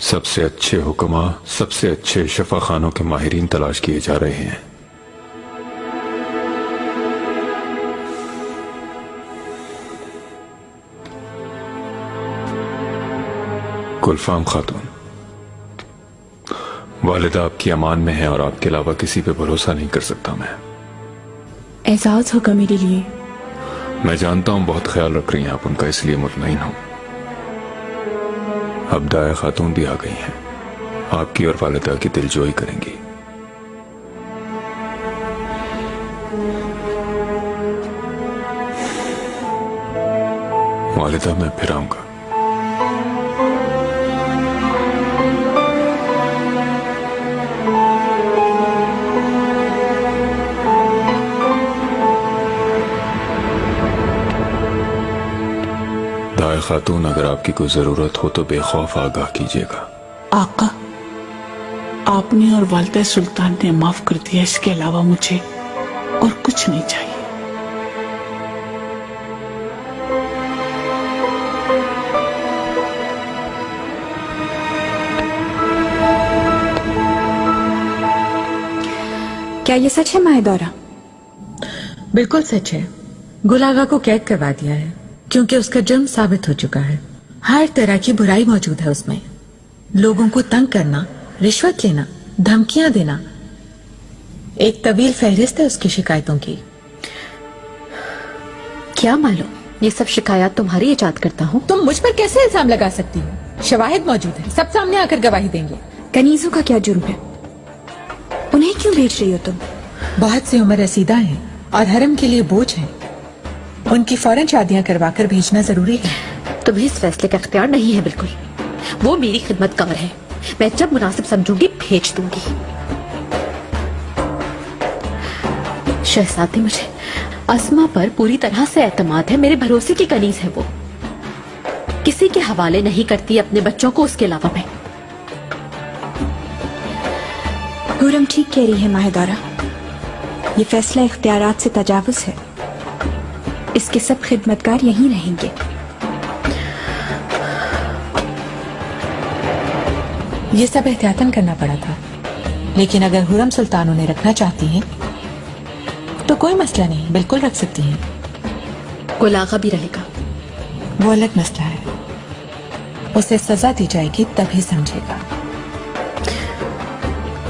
सबसे अच्छे हुक्मा, सबसे अच्छे शफा खानों के माहिरीन तलाश किए जा रहे हैं। गुलफाम खातून, वालिदा आपकी अमान में है और आपके अलावा किसी पे भरोसा नहीं कर सकता मैं। एजाज होगा मेरे लिए। मैं जानता हूं बहुत ख्याल रख रही हैं आप उनका, इसलिए मुतमईन हूं। अब दाया खातून भी आ गई हैं, आपकी और वालिदा की दिलजोई करेंगी। वालिदा, मैं फिर आऊंगा। दाया खातून, अगर आपकी कोई जरूरत हो तो बेखौफ आगाह कीजिएगा। आका, आपने और वालिदा सुल्तान ने माफ कर दिया, इसके अलावा मुझे और कुछ नहीं चाहिए। क्या ये सच है माहिदौरा? बिल्कुल सच है। गुलागा को कैद करवा दिया है क्योंकि उसका जुर्म साबित हो चुका है। हर तरह की बुराई मौजूद है उसमें। लोगों को तंग करना, रिश्वत लेना, धमकियां देना, एक तवील फहरिस्त है उसकी शिकायतों की। क्या मालूम ये सब शिकायत तुम्हारी इजाद करता हूँ। तुम मुझ पर कैसे इल्जाम लगा सकती हो? शवाहिद मौजूद है, सब सामने आकर गवाही देंगे। कनीजों का क्या जुर्म है? उन्हें क्यों भेज रही हो तुम? बहुत सी उम्र रसीदा हैं और हरम के लिए बोझ है। उनकी फौरन शादियां करवाकर भेजना जरूरी है। तुम्हें इस फैसले का इख्तियार नहीं है बिल्कुल। वो मेरी खिदमतगार है, मैं जब मुनासिब समझूंगी भेज दूंगी। शहजादी, मुझे अस्मा पर पूरी तरह से एतमाद है। मेरे भरोसे की कनीज है वो। किसी के हवाले नहीं करती अपने बच्चों को उसके अलावा मैं। हुरम ठीक कह रही है माहिदौरा। ये फैसला इख्तियारात से तजावुज है। इसके सब खिदमतगार यहीं रहेंगे। ये सब एहतियातन करना पड़ा था, लेकिन अगर हुरम सुल्तान उन्हें रखना चाहती हैं तो कोई मसला नहीं, बिल्कुल रख सकती हैं। गुलागा भी रहेगा। वो अलग मसला है, उसे सजा दी जाएगी तभी समझेगा।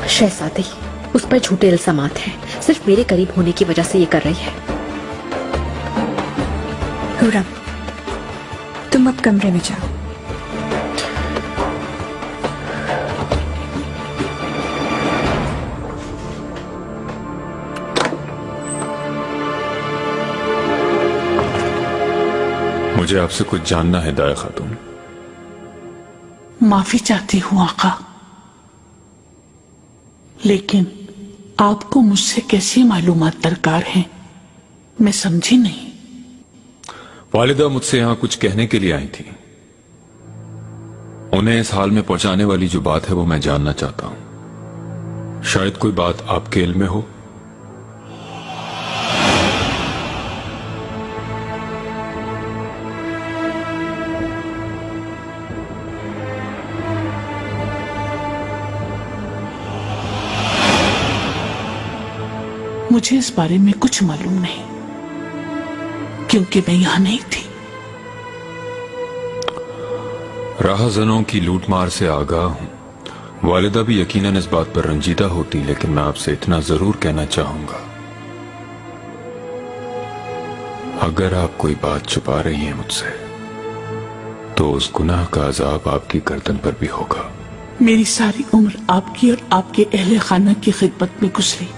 शहजादी, उस पर झूठे इल्जामात हैं। सिर्फ मेरे करीब होने की वजह से ये कर रही है। हुरम, तुम अब कमरे में जाओ। मुझे आपसे कुछ जानना है दाया खातून। माफी चाहती हूँ आका, लेकिन आपको मुझसे कैसी मालूमात दरकार हैं, मैं समझी नहीं। वालिदा मुझसे यहां कुछ कहने के लिए आई थी। उन्हें इस हाल में पहुंचाने वाली जो बात है वो मैं जानना चाहता हूं। शायद कोई बात आपके इल्म में हो। मुझे इस बारे में कुछ मालूम नहीं, क्योंकि मैं यहां नहीं थी। राहजनों की लूटमार से आगाह हूं। वालिदा भी यकीनन इस बात पर रंजीदा होती, लेकिन मैं आपसे इतना जरूर कहना चाहूंगा, अगर आप कोई बात छुपा रही हैं मुझसे, तो उस गुनाह का अजाब आपकी गर्दन पर भी होगा। मेरी सारी उम्र आपकी और आपके अहले खाना की खिदमत में गुजरी।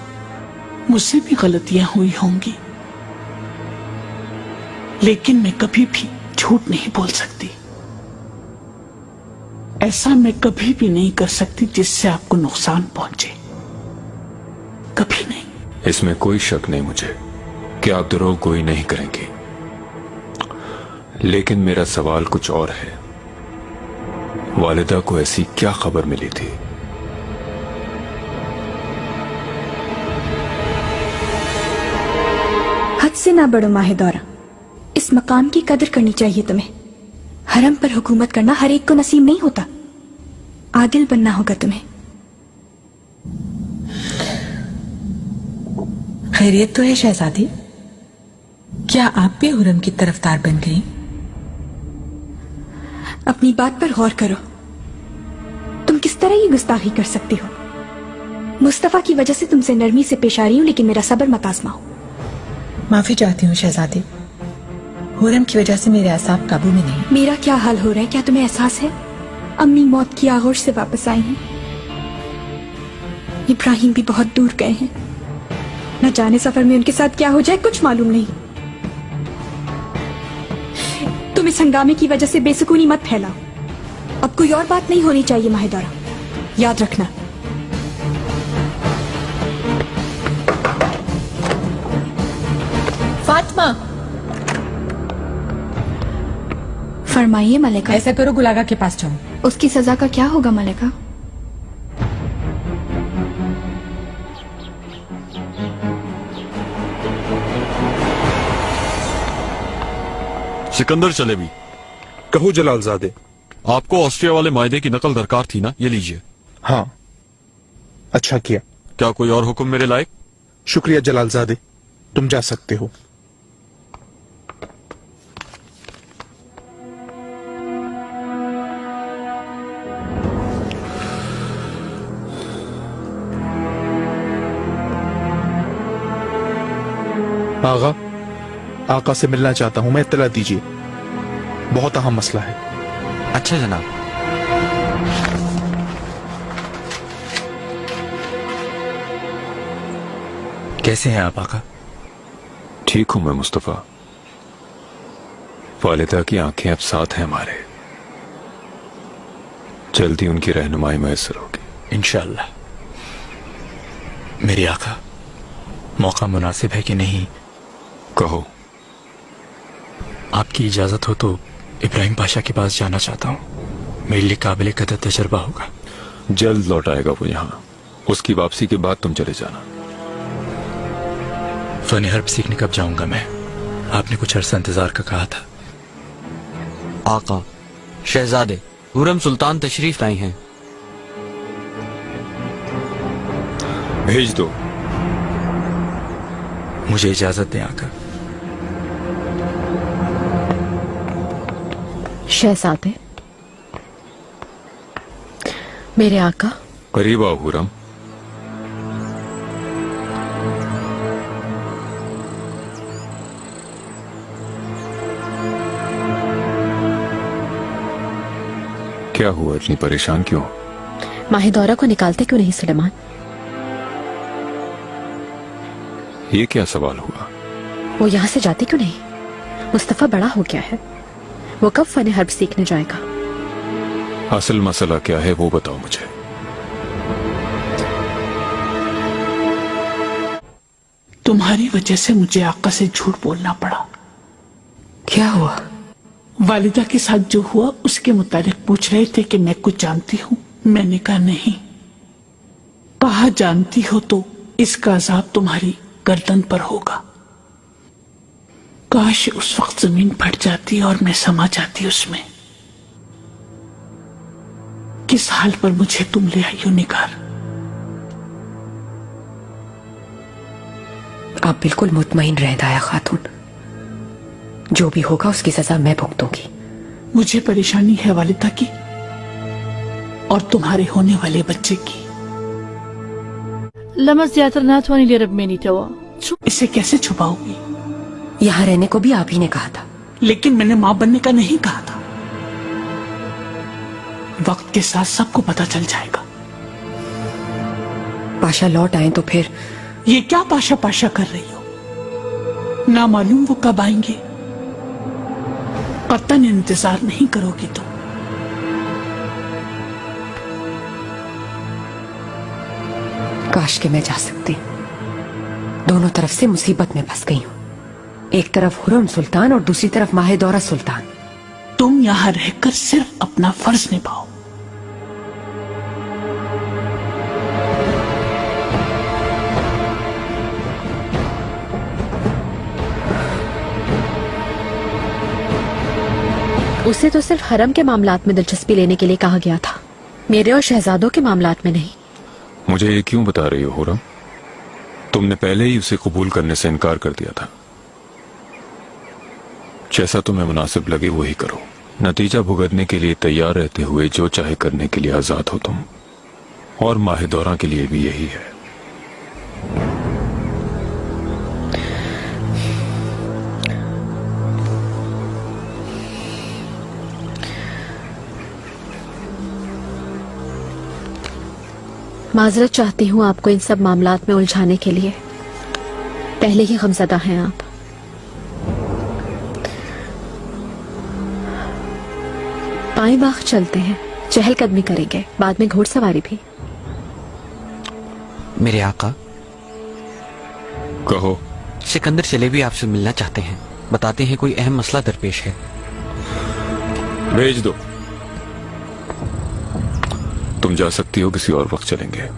मुझसे भी गलतियां हुई होंगी, लेकिन मैं कभी भी झूठ नहीं बोल सकती। ऐसा मैं कभी भी नहीं कर सकती जिससे आपको नुकसान पहुंचे, कभी नहीं। इसमें कोई शक नहीं मुझे कि आप द्रोह कोई नहीं करेंगे, लेकिन मेरा सवाल कुछ और है। वालिदा को ऐसी क्या खबर मिली थी? हद से ना बढ़ो माहिदौरा, इस मकाम की कदर करनी चाहिए तुम्हें। हरम पर हुकूमत करना हर एक को नसीब नहीं होता, आदिल बनना होगा तुम्हें। खैरियत तो है शहजादी, क्या आप भी हुरम की तरफदार बन गई? अपनी बात पर गौर करो। तुम किस तरह ये गुस्ताखी कर सकती हो? मुस्तफा की वजह से तुमसे नरमी से पेश आ रही हूं, लेकिन मेरा सब्र मत आजमाओ। माफी चाहती हूँ शहजादी, हुरम की वजह से मेरे आसाब काबू में नहीं। मेरा क्या हाल हो रहा है, क्या तुम्हें एहसास है? अम्मी मौत की आगोश से वापस आई हैं। इब्राहिम भी बहुत दूर गए हैं, न जाने सफर में उनके साथ क्या हो जाए, कुछ मालूम नहीं। तुम इस हंगामे की वजह से बेसुकूनी मत फैलाओ। अब कोई और बात नहीं होनी चाहिए माहिदौरा, याद रखना। फातिमा, फरमाइए मलिका। ऐसा करो, गुलागा के पास जाओ। उसकी सजा का क्या होगा मलिका? सिकंदर चलेबी। कहो जलालजादे। आपको ऑस्ट्रिया वाले मायदे की नकल दरकार थी ना, ये लीजिए। हाँ, अच्छा किया। क्या कोई और हुक्म मेरे लायक? शुक्रिया जलालजादे, तुम जा सकते हो। आगा, आका से मिलना चाहता हूं मैं, इत्तला दीजिए, बहुत अहम मसला है। अच्छा जनाब। कैसे हैं आप आका? ठीक हूं मैं मुस्तफा। वालिदा की आंखें अब साथ हैं हमारे, जल्दी उनकी रहनुमाई मैसर होगी इंशाअल्लाह। मेरी आका, मौका मुनासिब है कि नहीं? कहो। आपकी इजाजत हो तो इब्राहिम पाशा के पास जाना चाहता हूँ, मेरे लिए काबिल कदर तजर्बा होगा। जल्द लौट आएगा वो यहाँ, उसकी वापसी के बाद तुम चले जाना। फन हर्ब सीखने कब जाऊंगा मैं? आपने कुछ अर्सा इंतजार का कहा था। आका, शहजादे हुरम सुल्तान तशरीफ लाई हैं। भेज दो। मुझे इजाजत दें आका। शहजादे, मेरे आका। करीब आओ हुरम। क्या हुआ, इतनी परेशान क्यों? माहिदौरा को निकालते क्यों नहीं सुलेमान? ये क्या सवाल हुआ? वो यहाँ से जाते क्यों नहीं? मुस्तफा बड़ा हो गया है, वो कब फन हर्ब सीखने जाएगा? असल मसला क्या है वो बताओ मुझे। तुम्हारी वजह से मुझे आका से झूठ बोलना पड़ा। क्या हुआ? वालिदा के साथ जो हुआ उसके मुताबिक पूछ रहे थे कि मैं कुछ जानती हूँ। मैंने कहा नहीं। कहा जानती हो तो इसका अजाब तुम्हारी गर्दन पर होगा। काश उस वक्त जमीन फट जाती और मैं समा जाती उसमें। किस हाल पर मुझे तुम ले आई हो निगार। आप बिल्कुल मुतमईन रहें दाया खातून, जो भी होगा उसकी सजा मैं भुगतूंगी। मुझे परेशानी है वालिदा की और तुम्हारे होने वाले बच्चे की। इसे कैसे छुपाओगी? यहाँ रहने को भी आप ही ने कहा था। लेकिन मैंने माँ बनने का नहीं कहा था। वक्त के साथ सबको पता चल जाएगा। पाशा लौट आए तो फिर? ये क्या पाशा पाशा कर रही हो? ना मालूम वो कब आएंगे। कतन इंतजार नहीं करोगी तुम। काश के मैं जा सकती। दोनों तरफ से मुसीबत में फंस गई हूँ। एक तरफ हुरम सुल्तान और दूसरी तरफ माहिदौरा सुल्तान। तुम यहाँ रहकर सिर्फ अपना फर्ज निभाओ। उसे तो सिर्फ हरम के मामलात में दिलचस्पी लेने के लिए कहा गया था, मेरे और शहजादों के मामलात में नहीं। मुझे ये क्यों बता रही हो हुरम? तुमने पहले ही उसे कबूल करने से इनकार कर दिया था। जैसा तुम्हें मुनासिब लगे वही करो। नतीजा भुगतने के लिए तैयार रहते हुए जो चाहे करने के लिए आजाद हो तुम। और माहिदौरा के लिए भी यही है। माजरत चाहती हूँ आपको इन सब मामलात में उलझाने के लिए। पहले ही गमज़दा हैं आप। बाएं बाग चलते हैं, चहलकदमी करेंगे, बाद में घोड़सवारी भी। मेरे आका। कहो। सिकंदर चलेबी आपसे मिलना चाहते हैं। बताते हैं कोई अहम मसला दरपेश है। भेज दो। तुम जा सकती हो, किसी और वक्त चलेंगे।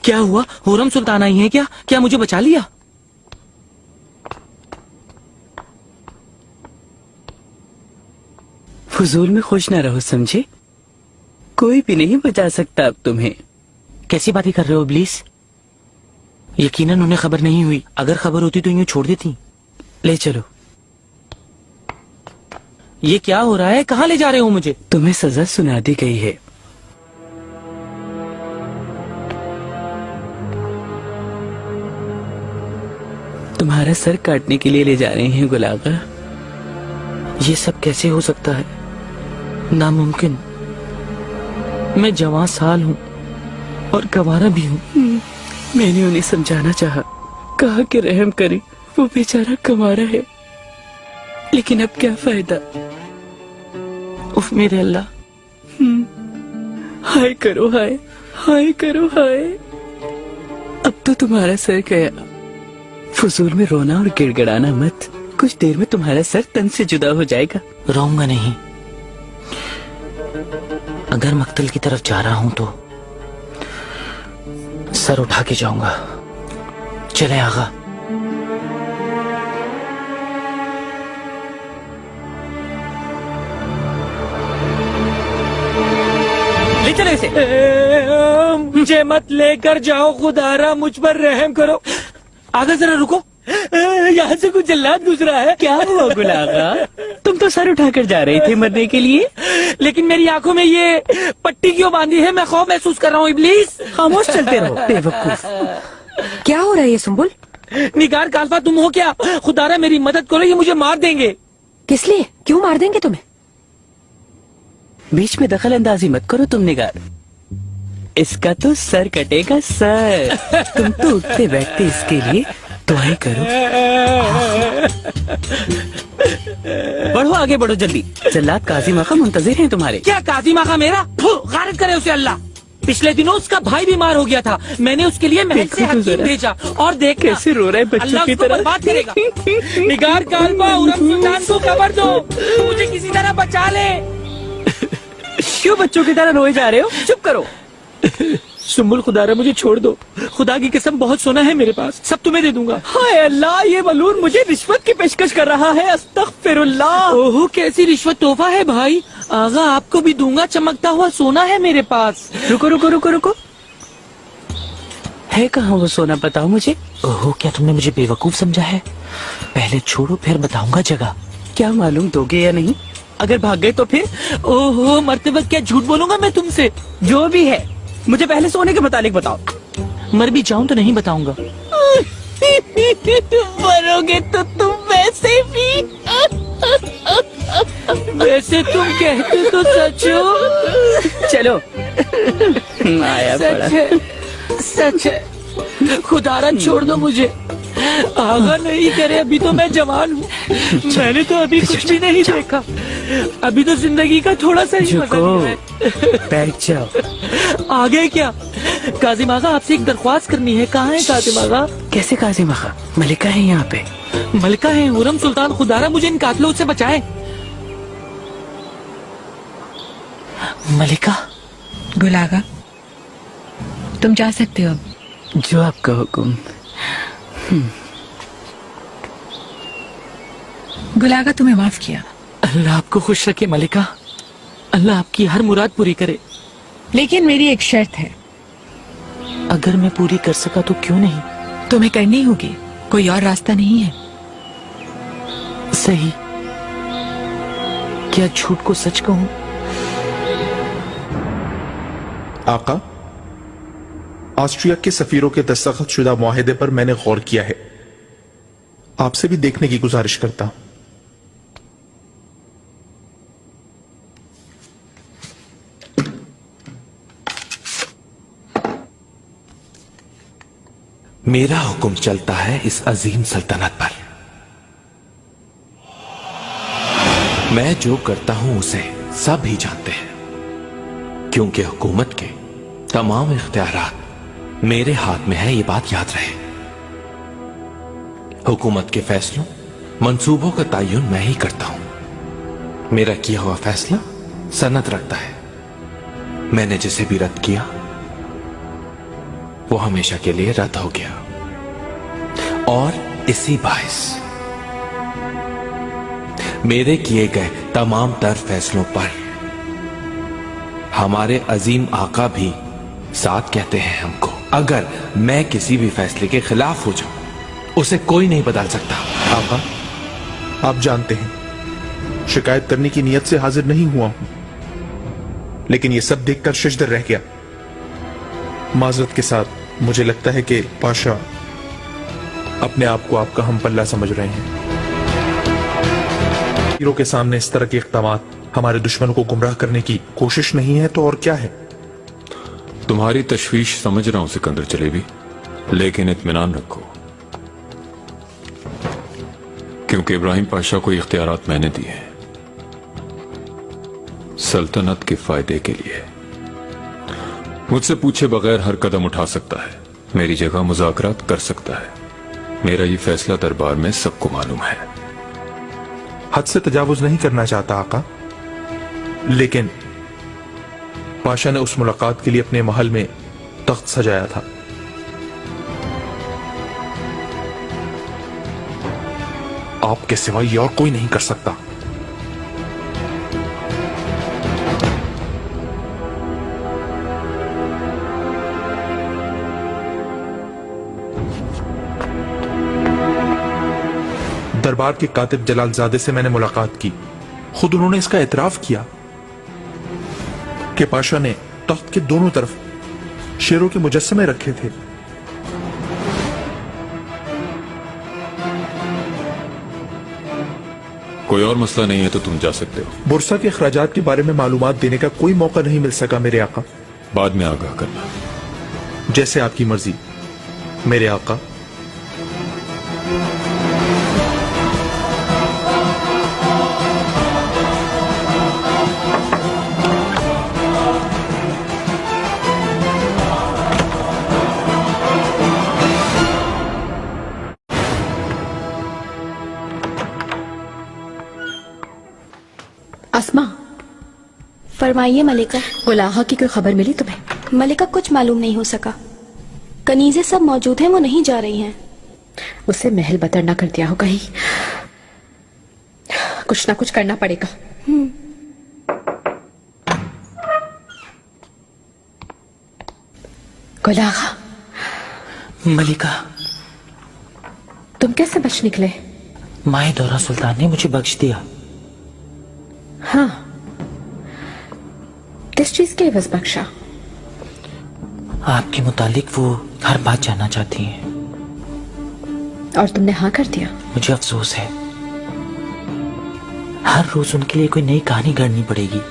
क्या हुआ? हुरम सुल्तान आई है क्या? क्या मुझे बचा लिया? फजूल में खुश न रहो, समझे? कोई भी नहीं बचा सकता अब तुम्हें। कैसी बातें कर रहे हो इब्लीस? यकीनन उन्हें खबर नहीं हुई। अगर खबर होती तो यूं छोड़ देती। ले चलो। ये क्या हो रहा है? कहाँ ले जा रहे हो मुझे? तुम्हें सजा सुना दी गई है। तुम्हारा सर काटने के लिए ले जा रहे हैं गुलागा। ये सब कैसे हो सकता है? नामुमकिन। मैं जवान साल हूँ और गवारा भी हूँ। मैंने उन्हें समझाना चाहा, कहा कि रहम करें, वो बेचारा कमारा है। लेकिन अब क्या फायदा? उफ मेरे अल्लाह। हाय करो हाय, हाय करो हाय। अब तो तुम्हारा सर गया। फजूल में रोना और गिड़गिड़ाना मत। कुछ देर में तुम्हारा सर तन से जुदा हो जाएगा। रोऊंगा नहीं। अगर मक्तल की तरफ जा रहा हूं तो सर उठा के जाऊंगा। चले आगा। ले चले इसे। मुझे मत लेकर जाओ खुदारा, मुझ पर रहम करो। आगे जरा रुको। यहाँ से कुछ जल्लाद गुजरा है। क्या हुआ गुलागा? तुम तो सर उठाकर जा रहे थे मरने के लिए। लेकिन मेरी आंखों में ये पट्टी क्यों बांधी है? मैं खौफ महसूस कर रहा हूँ इब्लीस। खामोश चलते रहो बेवकूफ। क्या हो रहा है ये सुंबुल? निगार काल्फा तुम हो क्या? खुदारा मेरी मदद करो, ये मुझे मार देंगे। किस लिए? क्यों मार देंगे तुम्हें? बीच में दखल अंदाजी मत करो तुम निगार। इसका तो सर कटेगा सर। तुम तो उठते बैठते इसके लिए दुआएं करो। बढ़ो आगे बढ़ो जल्दी। जल्लाद काजी माखा मुंतजिर हैं तुम्हारे। क्या काजी माखा मेरा? गारत करे उसे अल्लाह। पिछले दिनों उसका भाई बीमार हो गया था। मैंने उसके लिए महल से हकीम भेजा और देख कैसे रो रहा है बच्चों की तरह। बर्बाद करेगा। निगार काल्बा उरम सुल्तान को खबर दो, मुझे किसी तरह बचा ले। क्यों बच्चों की तरह रोए जा रहे हो? चुप करो। सुम्बुल खुदारा मुझे छोड़ दो, खुदा की कसम बहुत सोना है मेरे पास, सब तुम्हें दे दूंगा। हाय अल्लाह, ये बलून मुझे रिश्वत की पेशकश कर रहा है। अस्तगफिरुल्लाह। ओहो कैसी रिश्वत तोहफा है भाई। आगा आपको भी दूंगा, चमकता हुआ सोना है मेरे पास। रुको रुको रुको रुको, है कहाँ वो सोना, बताओ मुझे। ओहो क्या तुमने मुझे बेवकूफ समझा है? पहले छोड़ो फिर बताऊंगा जगह। क्या मालूम दोगे या नहीं, अगर भाग गए तो फिर। ओहो मरते वक्त क्या झूठ बोलूंगा मैं तुमसे। जो भी है मुझे पहले सोने के मुतालिक बताओ। मर भी जाऊं तो नहीं बताऊंगा। मरोगे तो तुम वैसे भी। वैसे तुम कहते तो सच हो। चलो आया पड़ा। सच है, सच है। खुदारा छोड़ दो मुझे। आगा नहीं करे, अभी तो मैं जवान हूँ। मैंने तो अभी कुछ भी नहीं देखा, अभी तो जिंदगी का थोड़ा सा ही मजा लिया है। बैठ जाओ। आगे क्या? काजिम आगा आपसे एक दरख्वास्त करनी है। कहाँ है काजिम आगा? कैसे काजिम आगा? मलिका है यहाँ पे। मलिका है? हुरम सुल्तान खुदारा मुझे इन कातलों से बचाए। मलिका। गुल आगा तुम जा सकते हो अब। जो आपका हुक्म। गुल आगा तुम्हें माफ किया। अल्लाह आपको खुश रखे मलिका, अल्लाह आपकी हर मुराद पूरी करे। लेकिन मेरी एक शर्त है। अगर मैं पूरी कर सका तो क्यों नहीं? तुम्हें करनी होगी, कोई और रास्ता नहीं है। सही। क्या झूठ को सच कहूं? आका, ऑस्ट्रिया के सफीरों के दस्तखत शुदा मुआहिदे पर मैंने गौर किया है, आपसे भी देखने की गुजारिश करता हूं। मेरा हुक्म चलता है इस अजीम सल्तनत पर। मैं जो करता हूं उसे सब ही जानते हैं, क्योंकि हुकूमत के तमाम इख्तियारात मेरे हाथ में है। ये बात याद रहे। हुकूमत के फैसलों, मंसूबों का तयन मैं ही करता हूं। मेरा किया हुआ फैसला सनद रखता है। मैंने जिसे भी रद्द किया वो हमेशा के लिए रद्द हो गया। और इसी बाइस मेरे किए गए तमाम तर फैसलों पर हमारे अजीम आका भी साथ कहते हैं हमको। अगर मैं किसी भी फैसले के खिलाफ हो जाऊं उसे कोई नहीं बदल सकता। आका, आप जानते हैं शिकायत करने की नीयत से हाजिर नहीं हुआ हूं, लेकिन यह सब देखकर शिजदर रह गया। माजरत के साथ मुझे लगता है कि पाशा अपने आप को आपका हम पल्ला समझ रहे हैं। हीरो के सामने इस तरह के इक़दामात हमारे दुश्मनों को गुमराह करने की कोशिश नहीं है तो और क्या है? तुम्हारी तशवीश समझ रहा हूं सिकंदर जलेबी, लेकिन इत्मीनान रखो, क्योंकि इब्राहिम पाशा को इख्तियारात मैंने दिए हैं सल्तनत के फायदे के लिए। मुझसे पूछे बगैर हर कदम उठा सकता है, मेरी जगह मुज़ाकरात कर सकता है। मेरा ये फैसला दरबार में सबको मालूम है। हद से तजावुज नहीं करना चाहता आका, लेकिन पाशा ने उस मुलाकात के लिए अपने महल में तख्त सजाया था। आपके सिवा ये और कोई नहीं कर सकता। दरबार के कातिब जलालजादे से मैंने मुलाकात की। खुद उन्होंने इसका एतराफ किया कि पाशा ने तख्त के दोनों तरफ शेरों के मुजस्समे रखे थे। कोई और मसला नहीं है तो तुम जा सकते हो। बुरसा के अखराजात के बारे में मालूमात देने का कोई मौका नहीं मिल सका मेरे आका। बाद में आगाह करना। जैसे आपकी मर्जी मेरे आका। अस्मा, फरमाइए मलिका। गुलाहा की कोई खबर मिली तुम्हें? मलिका कुछ मालूम नहीं हो सका। कनीज़े सब मौजूद हैं, वो नहीं जा रही हैं। उसे महल बतर ना कर दिया हो कहीं। कुछ ना कुछ करना पड़ेगा। गुलागा, मलिका, तुम कैसे बच निकले? माए दौरा सुल्तान ने मुझे बख्श दिया। हाँ, किस चीज के एवज बख्शा? आपके मुतालिक वो हर बात जानना चाहती हैं। और तुमने हाँ कर दिया? मुझे अफसोस है, हर रोज उनके लिए कोई नई कहानी गढ़नी पड़ेगी।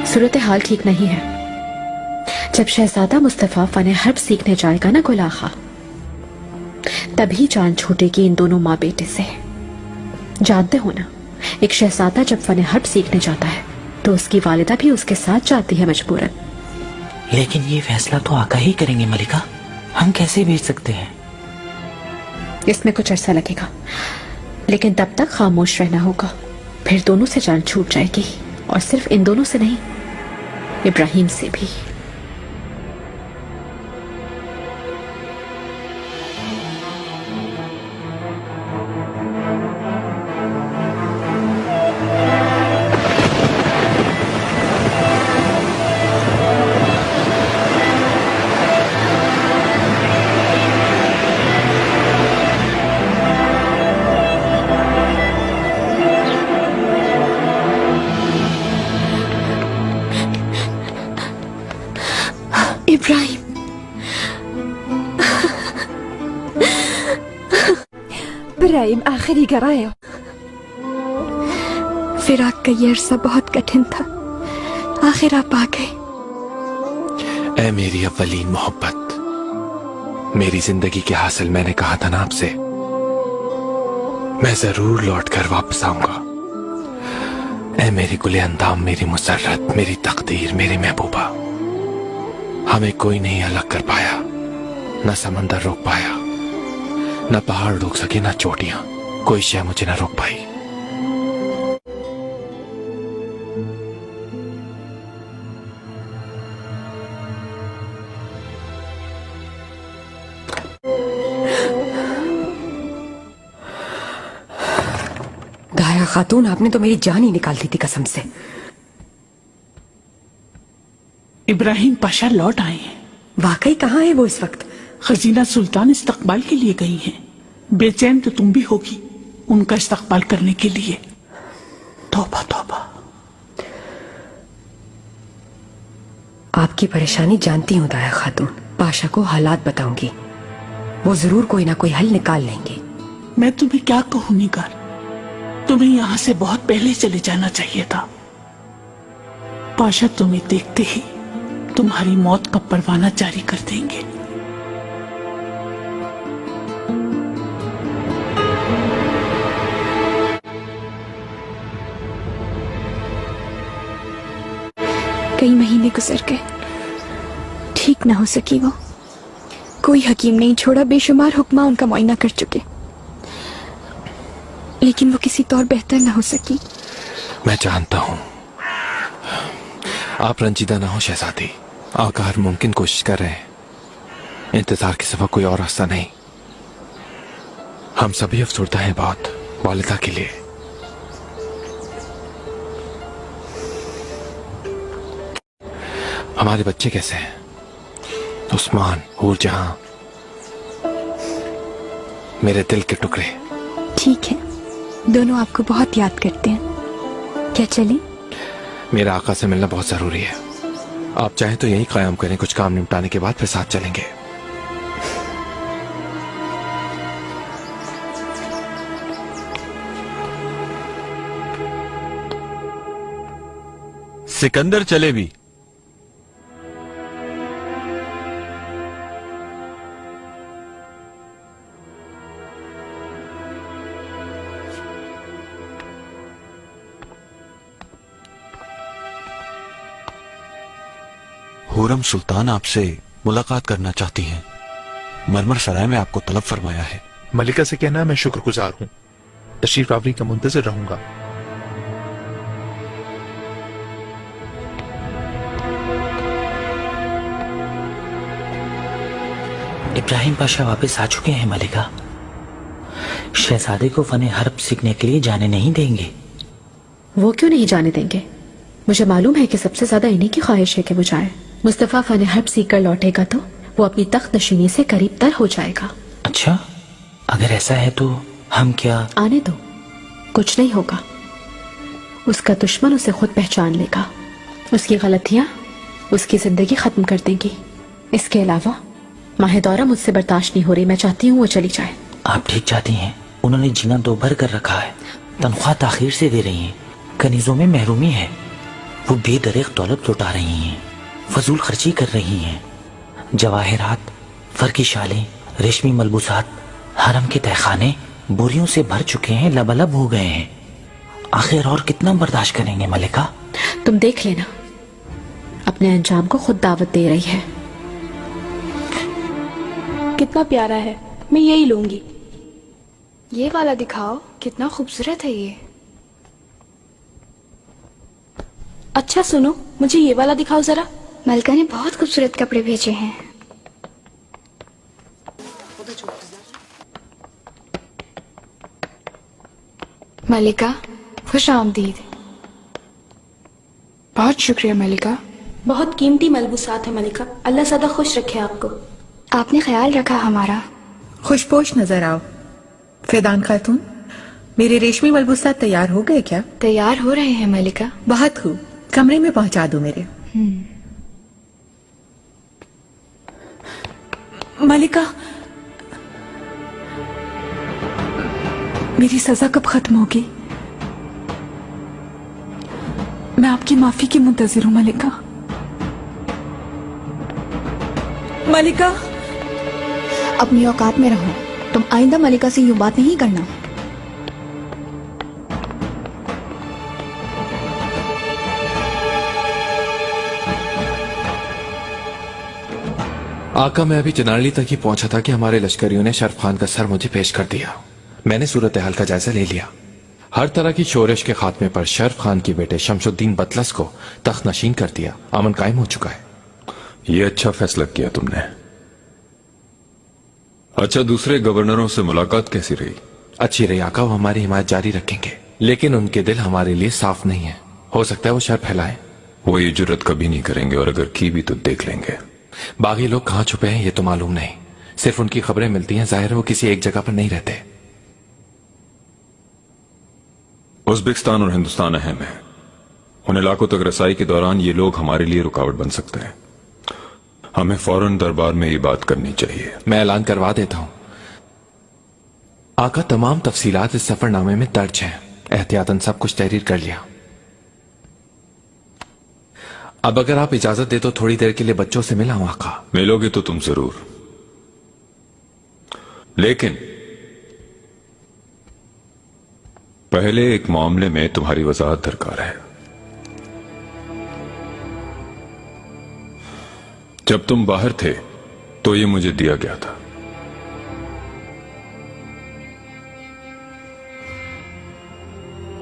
सूरत हाल ठीक नहीं है। जब शहजादा मुस्तफा फन हर्ब सीखने जाएगा ना गुलाखा, तभी जान छूटेगी इन दोनों माँ बेटे से। जानते हो ना, एक शहजादा जब फन हर्ब सीखने जाता है तो उसकी वालिदा भी उसके साथ जाती है मजबूरन। लेकिन ये फैसला तो आका ही करेंगे मलिका, हम कैसे भेज सकते हैं? इसमें कुछ अरसा लगेगा, लेकिन तब तक खामोश रहना होगा। फिर दोनों से जान छूट जाएगी, और सिर्फ इन दोनों से नहीं, इब्राहिम से भी। इब्राहिम, इब्राहिम आखिरी घर आए हो। फिराक का ये अरसा बहुत कठिन था, आखिर आप आ गए। ऐ मेरी अव्वलीन मोहब्बत, मेरी जिंदगी के हासिल, मैंने कहा था ना आपसे, मैं जरूर लौट कर वापस आऊंगा। ऐ मेरी गुले अंदाम, मेरी मुसर्रत, मेरी तकदीर, मेरी महबूबा, हमें कोई नहीं अलग कर पाया। न समंदर रोक पाया, न पहाड़ रोक सके, न चोटियां, कोई शय मुझे न रोक पाई। दाया खातून, आपने तो मेरी जान ही निकाल दी थी कसम से। इब्राहिम पाशा लौट आए हैं। वाकई कहाँ है वो इस वक्त? खजीना सुल्तान इस्तकबाल के लिए गई हैं। बेचैन तो तुम भी होगी उनका इस्तकबाल करने के लिए। तौबा तौबा। आपकी परेशानी जानती हूँ दाया खातून, पाशा को हालात बताऊंगी, वो जरूर कोई ना कोई हल निकाल लेंगे। मैं तुम्हें क्या कहूँ निगार, तुम्हें यहाँ से बहुत पहले चले जाना चाहिए था। पाशा तुम्हें देखते ही तुम्हारी मौत का परवाना जारी कर देंगे। कई महीने गुजर गए, ठीक ना हो सकी वो। कोई हकीम नहीं छोड़ा, बेशुमार हुक्मा उनका मुआयना कर चुके, लेकिन वो किसी तौर बेहतर ना हो सकी। मैं जानता हूं आप रंजीदा ना हो शहजादी, आका हर मुमकिन कोशिश कर रहे हैं। इंतजार के सिवा कोई और रास्ता नहीं। हम सभी अफसरदा हैं बहुत वालिदा के लिए। हमारे बच्चे कैसे हैं? उस्मान, हूरजहां, मेरे दिल के टुकड़े। ठीक है, दोनों आपको बहुत याद करते हैं। क्या चलें? मेरा आका से मिलना बहुत जरूरी है। आप चाहें तो यही कायम करें, कुछ काम निपटाने के बाद फिर साथ चलेंगे। सिकंदर चले भी। हुरम सुल्तान आपसे मुलाकात करना चाहती हैं। मरमर सराय में आपको तलब फरमाया है। मलिका से कहना मैं शुक्रगुजार हूं, तशरीफ आवरी का मुंतजर रहूंगा। इब्राहिम पाशा वापस आ चुके हैं मलिका। शहजादे को फन हर्ब सीखने के लिए जाने नहीं देंगे। वो क्यों नहीं जाने देंगे? मुझे मालूम है कि सबसे ज्यादा इन्हीं की ख्वाहिश है कि वो जाए। मुस्तफा फन हर्ब सीख कर लौटेगा तो वो अपनी तख्त नशीनी से करीब तर हो जाएगा। अच्छा, अगर ऐसा है तो हम क्या? आने दो, कुछ नहीं होगा। उसका दुश्मन उसे खुद पहचान लेगा, उसकी गलतियां उसकी जिंदगी खत्म कर देंगी। इसके अलावा माहिदौरा मुझसे बर्दाश्त नहीं हो रही। मैं चाहती हूँ वो चली जाए। आप ठीक चाहती हैं? उन्होंने जीना दो भर कर रखा है, तनख्वाह ताखिर से दे रही हैं, कनीजों में महरूमी है, वो बेदरेक दौलत लुटा रही हैं, फजूल खर्ची कर रही हैं। जवाहरात, फर्की शालें, रेशमी मलबूसात, हरम के तहखाने बोरियों से भर चुके हैं, लबालब हो गए हैं। आखिर और कितना बर्दाश्त करेंगे मलिका? तुम देख लेना, अपने अंजाम को खुद दावत दे रही है। कितना प्यारा है, मैं यही लूंगी। ये वाला दिखाओ, कितना खूबसूरत है ये। अच्छा सुनो, मुझे ये वाला दिखाओ जरा। मलका ने बहुत खूबसूरत कपड़े भेजे हैं। मलिका, खुश आमदीद। बहुत शुक्रिया मलिका। बहुत कीमती मलबूसात है मलिका, अल्लाह सदा खुश रखे आपको। आपने ख्याल रखा हमारा। खुशपोश नजर आओ। फैदान खातून, मेरे रेशमी मलबूसात तैयार हो गए क्या? तैयार हो रहे हैं मलिका। बहुत खूब, कमरे में पहुंचा दो मेरे। मलिका, मेरी सजा कब खत्म होगी? मैं आपकी माफी की मुंतजिर हूं मलिका। मलिका, अपनी औकात में रहो। तुम आइंदा मलिका से यूं बात नहीं करना। आका, मैं अभी चिनाली तक ही पहुंचा था कि हमारे लश्करियों ने शर्फ खान का सर मुझे पेश कर दिया। मैंने सूरत हाल का जायजा ले लिया। हर तरह की शोरिश के खात्मे पर शर्फ खान के बेटे शमशुद्दीन बतलस को तख्त नशीन कर दिया। अमन कायम हो चुका है। ये अच्छा फैसला किया तुमने। अच्छा, दूसरे गवर्नरों से मुलाकात कैसी रही? अच्छी रही आका, वो हमारी हिमायत जारी रखेंगे, लेकिन उनके दिल हमारे लिए साफ नहीं है। हो सकता है वो शर फैलाएं। वो ये जुर्रत कभी नहीं करेंगे, और अगर की भी तो देख लेंगे। बाकी लोग कहाँ छुपे हैं ये तो मालूम नहीं, सिर्फ उनकी खबरें मिलती हैं। जाहिर है वो किसी एक जगह पर नहीं रहते। उज़्बेकिस्तान और हिंदुस्तान अहम है। उन इलाकों तक रसाई के दौरान ये लोग हमारे लिए रुकावट बन सकते हैं। हमें फौरन दरबार में ये बात करनी चाहिए। मैं ऐलान करवा देता हूं आका, तमाम तफसीलात इस सफरनामे में दर्ज हैं। एहतियातन सब कुछ तहरीर कर लिया। अब अगर आप इजाजत दे तो थोड़ी देर के लिए बच्चों से मिलाऊं आका। मिलोगे तो तुम जरूर, लेकिन पहले एक मामले में तुम्हारी वजाहत दरकार है। जब तुम बाहर थे तो ये मुझे दिया गया था।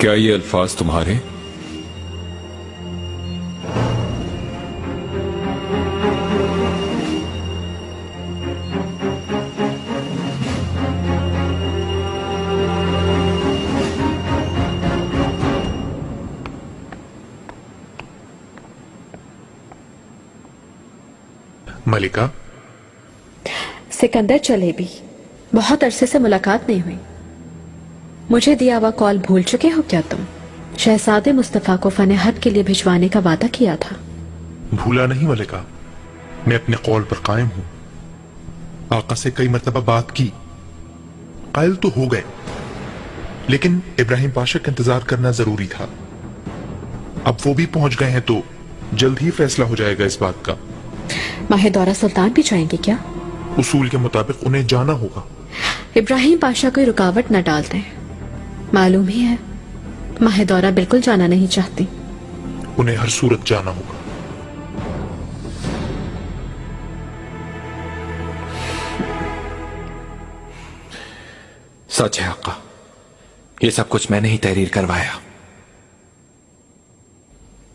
क्या ये अल्फाज तुम्हारे? मलिका, सिकंदर चलेबी, बहुत अरसे से मुलाकात नहीं हुई। मुझे दिया हुआ कॉल भूल चुके हो क्या तुम? शहजादे मुस्तफा को फन हर्ब के लिए भिजवाने का वादा किया था। भूला नहीं मलिका, मैं अपने कॉल पर कायम हूं। आका से कई मरतबा बात की, कायल तो हो गए, लेकिन इब्राहिम पाशा का इंतजार करना जरूरी था। अब वो भी पहुंच गए हैं तो जल्द ही फैसला हो जाएगा इस बात का। माहिदौरा सुल्तान भी जाएंगे क्या? उसूल के मुताबिक उन्हें जाना होगा। इब्राहिम पाशा कोई रुकावट न डालते। मालूम ही है माहिदौरा बिल्कुल जाना नहीं चाहती। उन्हें हर सूरत जाना होगा। सच है आका, ये सब कुछ मैंने ही तहरीर करवाया।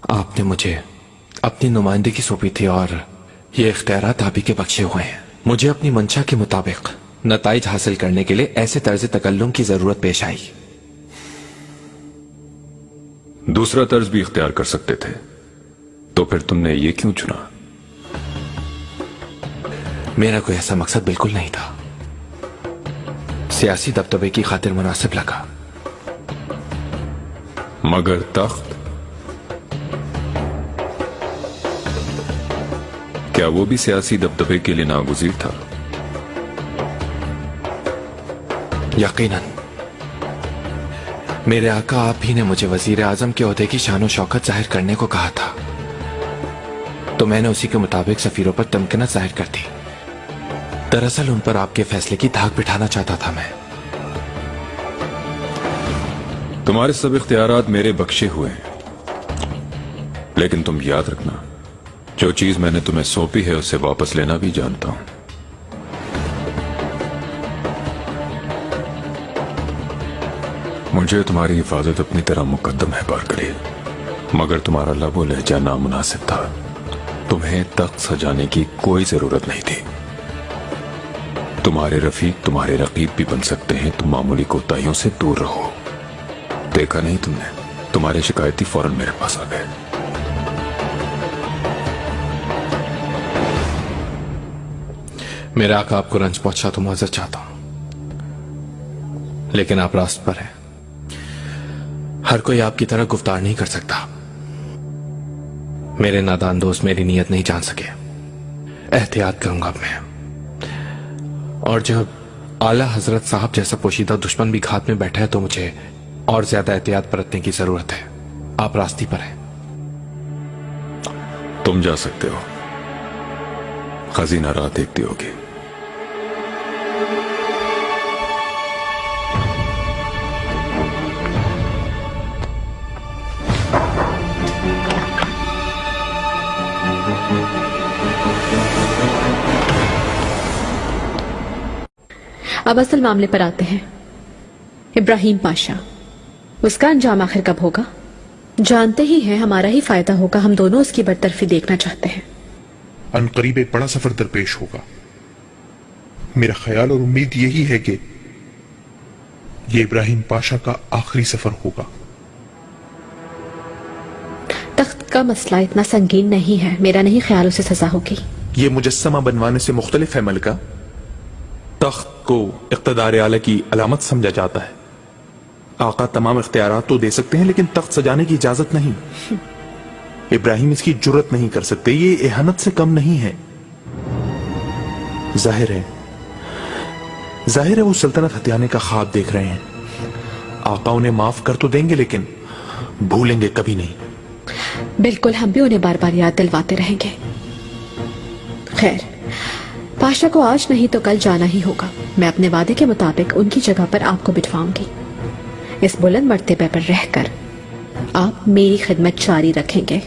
आपने मुझे अपनी नुमाइंदगी सौंपी थी और ये इख्तियारात आप ही के बख्शे हुए हैं। मुझे अपनी मंशा के मुताबिक नताइज हासिल करने के लिए ऐसे तर्ज तकल्लुम की जरूरत पेश आई। दूसरा तर्ज भी इख्तियार कर सकते थे, तो फिर तुमने ये क्यों चुना? मेरा कोई ऐसा मकसद बिल्कुल नहीं था, सियासी दबदबे की खातिर मुनासिब लगा। मगर तख्त, क्या वो भी सियासी दबदबे के लिए नागुज़ीर था? यकीनन। मेरे आका आप ही ने मुझे वजीर आजम के ओहदे की शान और शौकत जाहिर करने को कहा था, तो मैंने उसी के मुताबिक सफीरों पर तमकिनत जाहिर कर दी। दरअसल उन पर आपके फैसले की धाक बिठाना चाहता था मैं। तुम्हारे सब इख्तियारात मेरे बख्शे हुए हैं, लेकिन तुम याद रखना, जो चीज मैंने तुम्हें सौंपी है उसे वापस लेना भी जानता हूं। मुझे तुम्हारी हिफाजत अपनी तरह मुकद्दम है बारकली, मगर तुम्हारा लबो लहजा नामुनासिब था। तुम्हें तख्त सजाने की कोई जरूरत नहीं थी। तुम्हारे रफीक तुम्हारे रकीब भी बन सकते हैं, तुम मामूली कोताहियों से दूर रहो। देखा नहीं तुमने, तुम्हारे शिकायती फौरन मेरे पास आ गए। मेरा आका आपको रंज पहुंचा तो मुआवजा चाहता हूं, लेकिन आप रास्त पर हैं। हर कोई आपकी तरह गुफ्तार नहीं कर सकता। मेरे नादान दोस्त मेरी नीयत नहीं जान सके। एहतियात करूंगा अब मैं, और जब आला हजरत साहब जैसा पोशीदा दुश्मन भी घात में बैठा है तो मुझे और ज्यादा एहतियात बरतने की जरूरत है। आप रास्ते पर हैं। तुम जा सकते हो, खजीना रात देखती होगी। अब असल मामले पर आते हैं। इब्राहिम पाशा, उसका अंजाम आखिर कब होगा? जानते ही हैं हमारा ही फायदा होगा। हम दोनों उसकी बरतरफी देखना चाहते हैं। अनकरीब एक बड़ा सफर दरपेश होगा। मेरा ख्याल और उम्मीद यही है कि ये इब्राहिम पाशा का आखिरी सफर होगा। तख्त का मसला इतना संगीन नहीं है, मेरा नहीं ख्याल उसे सजा होगी। ये मुजस्समा बनवाने से मुख्तलिफ है मलिका। तख्त को इक़्तिदार आला की अलामत समझा जाता है। आका तमाम इख्तियारात तो दे सकते हैं, लेकिन तख्त सजाने की इजाजत नहीं। इब्राहिम इसकी जुर्रत नहीं कर सकते। ये एहनत से कम नहीं है। जाहिर है वो सल्तनत हथियाने का ख्वाब देख रहे हैं। आका उन्हें माफ कर तो देंगे, लेकिन भूलेंगे कभी नहीं। बिल्कुल, हम भी उन्हें बार बार याद दिलवाते रहेंगे। खैर, पाशा को आज नहीं तो कल जाना ही होगा। मैं अपने वादे के मुताबिक उनकी जगह पर आपको बिठवाऊंगी। इस बुलंद मर्तबे पर रहकर आप मेरी खिदमत जारी रखेंगे।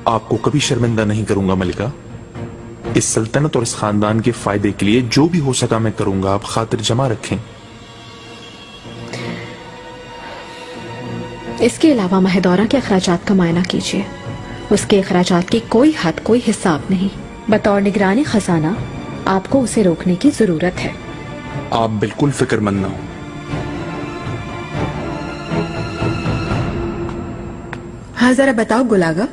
आपको कभी शर्मिंदा नहीं करूंगा मलिका। इस सल्तनत और इस खानदान के फायदे के लिए जो भी हो सका मैं करूंगा। आप खातिर जमा रखें। इसके अलावा महदौरा के अखराजात का मायना कीजिए। उसके अखराजात की कोई हद, कोई हिसाब नहीं। बतौर निगरानी खजाना आपको उसे रोकने की जरूरत है। आप बिल्कुल फिक्रमंद ना हो। हाँ, जरा बताओ गुलागा,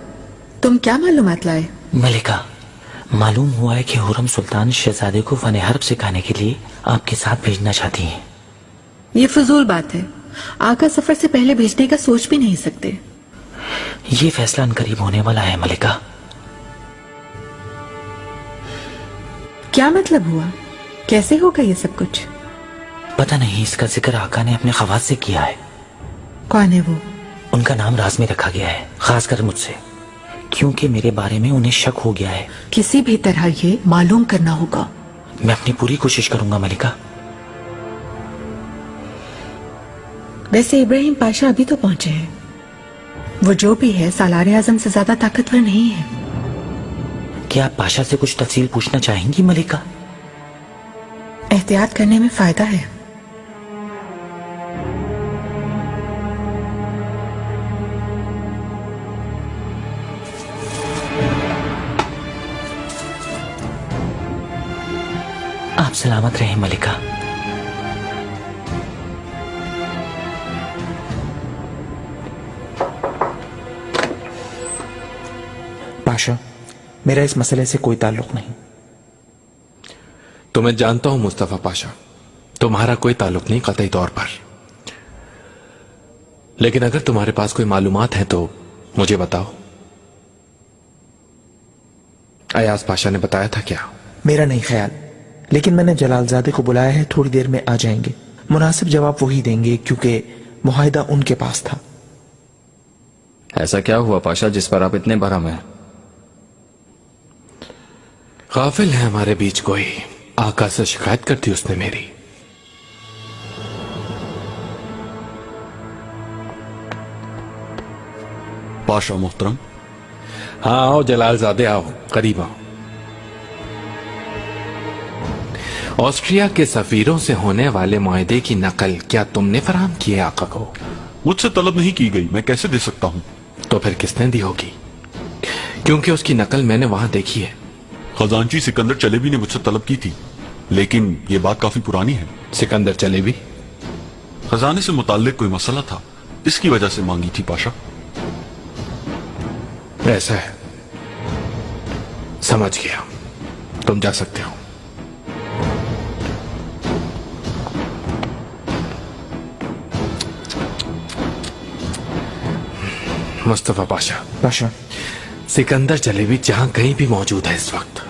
तुम क्या मालूमात लाए? मलिका, मालूम हुआ है कि हुरम सुल्तान शहजादे को फन हर्ब सिखाने के लिए आपके साथ भेजना चाहती हैं। ये फजूल बात है। आका सफर से पहले भेजने का सोच भी नहीं सकते। ये फैसला अनकरीब होने वाला है मलिका। क्या मतलब हुआ? कैसे होगा ये सब कुछ? पता नहीं, इसका जिक्र आका ने अपने खवास से किया है। कौन है वो? उनका नाम राज में रखा गया है, खासकर मुझसे, क्योंकि मेरे बारे में उन्हें शक हो गया है। किसी भी तरह ये मालूम करना होगा। मैं अपनी पूरी कोशिश करूंगा मलिका। वैसे इब्राहिम पाशा अभी तो पहुंचे हैं। वो जो भी है सालारे आजम से ज्यादा ताकतवर नहीं है। क्या आप पाशा से कुछ तफसील पूछना चाहेंगी मलिका? एहतियात करने में फायदा है। आप सलामत रहें मलिका। पाशा, मेरा इस मसले से कोई ताल्लुक नहीं। तो मैं जानता हूं मुस्तफा पाशा, तुम्हारा कोई ताल्लुक नहीं कतई तौर पर। लेकिन अगर तुम्हारे पास कोई मालूमात है तो मुझे बताओ। अयाज पाशा ने बताया था क्या? मेरा नहीं ख्याल, लेकिन मैंने जलालजादे को बुलाया है, थोड़ी देर में आ जाएंगे। मुनासिब जवाब वही देंगे क्योंकि मुआहिदा उनके पास था। ऐसा क्या हुआ पाशा जिस पर आप इतने भरम हैं? गाफिल है हमारे बीच कोई, आका से शिकायत करती उसने मेरी। पाशा मोहतरम। हाँ आओ जलालजादे, आओ करीब आओ। ऑस्ट्रिया के सफीरों से होने वाले मुआहदे की नकल क्या तुमने फराहम की है आका को? मुझसे तलब नहीं की गई, मैं कैसे दे सकता हूं? तो फिर किसने दी होगी? क्योंकि उसकी नकल मैंने वहां देखी है। खजांची सिकंदर चलेबी ने मुझसे तलब की थी, लेकिन यह बात काफी पुरानी है। सिकंदर चलेबी? खजाने से मुताल्लिक कोई मसला था, इसकी वजह से मांगी थी पाशा। ऐसा है, समझ गया, तुम जा सकते हो। मुस्तफा पाशा, सिकंदर जलेबी जहां कहीं भी मौजूद है इस वक्त,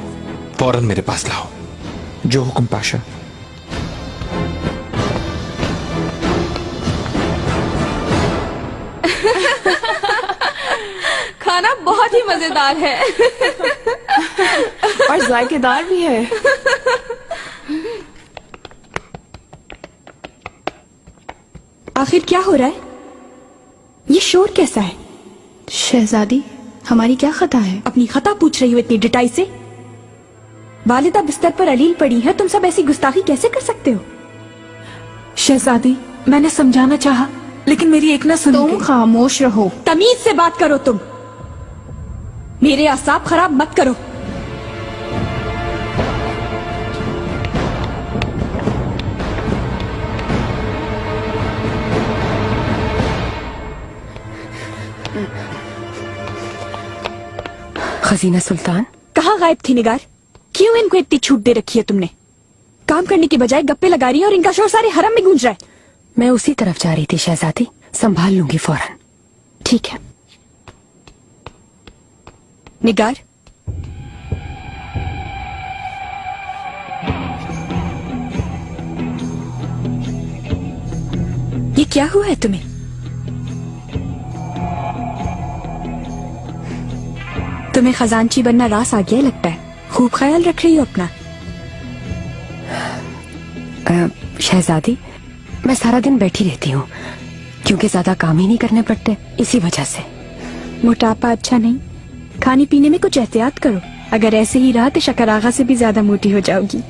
फौरन मेरे पास लाओ। जो हुक्म पाशा। खाना बहुत ही मजेदार है और जायकेदार भी है। आखिर क्या हो रहा है? ये शोर कैसा है? शहजादी, हमारी क्या खता है? अपनी खता पूछ रही हो इतनी डिटाई से? वालिदा बिस्तर पर अलील पड़ी है, तुम सब ऐसी गुस्ताखी कैसे कर सकते हो? शहजादी, मैंने समझाना चाहा, लेकिन मेरी एक ना सुनी। तुम खामोश रहो। तमीज से बात करो तुम, मेरे आसाब खराब मत करो। खजीना सुल्तान कहाँ गायब थी निगार? क्यों इनको इतनी छूट दे रखी है तुमने? काम करने की बजाय गप्पे लगा रही है और इनका शोर सारे हरम में गूंज रहा है। मैं उसी तरफ जा रही थी शहजादी, संभाल लूंगी फौरन। ठीक है। निगार, ये क्या हुआ है तुम्हें? तुम्हें खजांची बनना रास आ गया लगता है। खूब ख्याल रख रही हो अपना। शहजादी, मैं सारा दिन बैठी रहती हूँ क्योंकि ज्यादा काम ही नहीं करने पड़ते, इसी वजह से। मोटापा अच्छा नहीं, खाने पीने में कुछ एहतियात करो। अगर ऐसे ही रहा तो शकर आगा से भी ज्यादा मोटी हो जाओगी।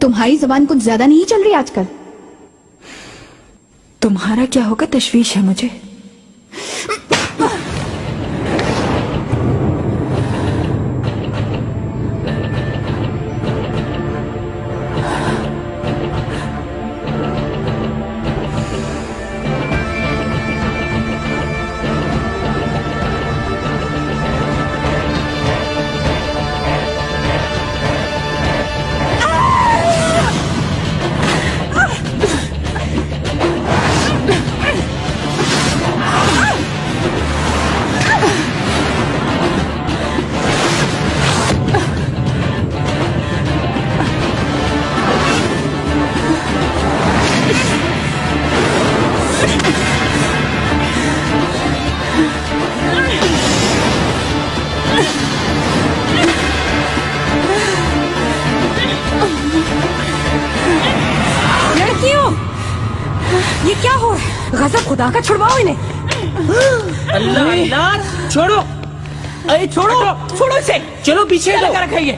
तुम्हारी जबान कुछ ज्यादा नहीं चल रही आजकल। तुम्हारा क्या होगा तशवीश है मुझे। खुदा का छुड़वाओ इन्हें। अल्लाह अल्लाह, छोड़ो, अरे छोड़ो, छोड़ो इसे, चलो पीछे लगा रखा है,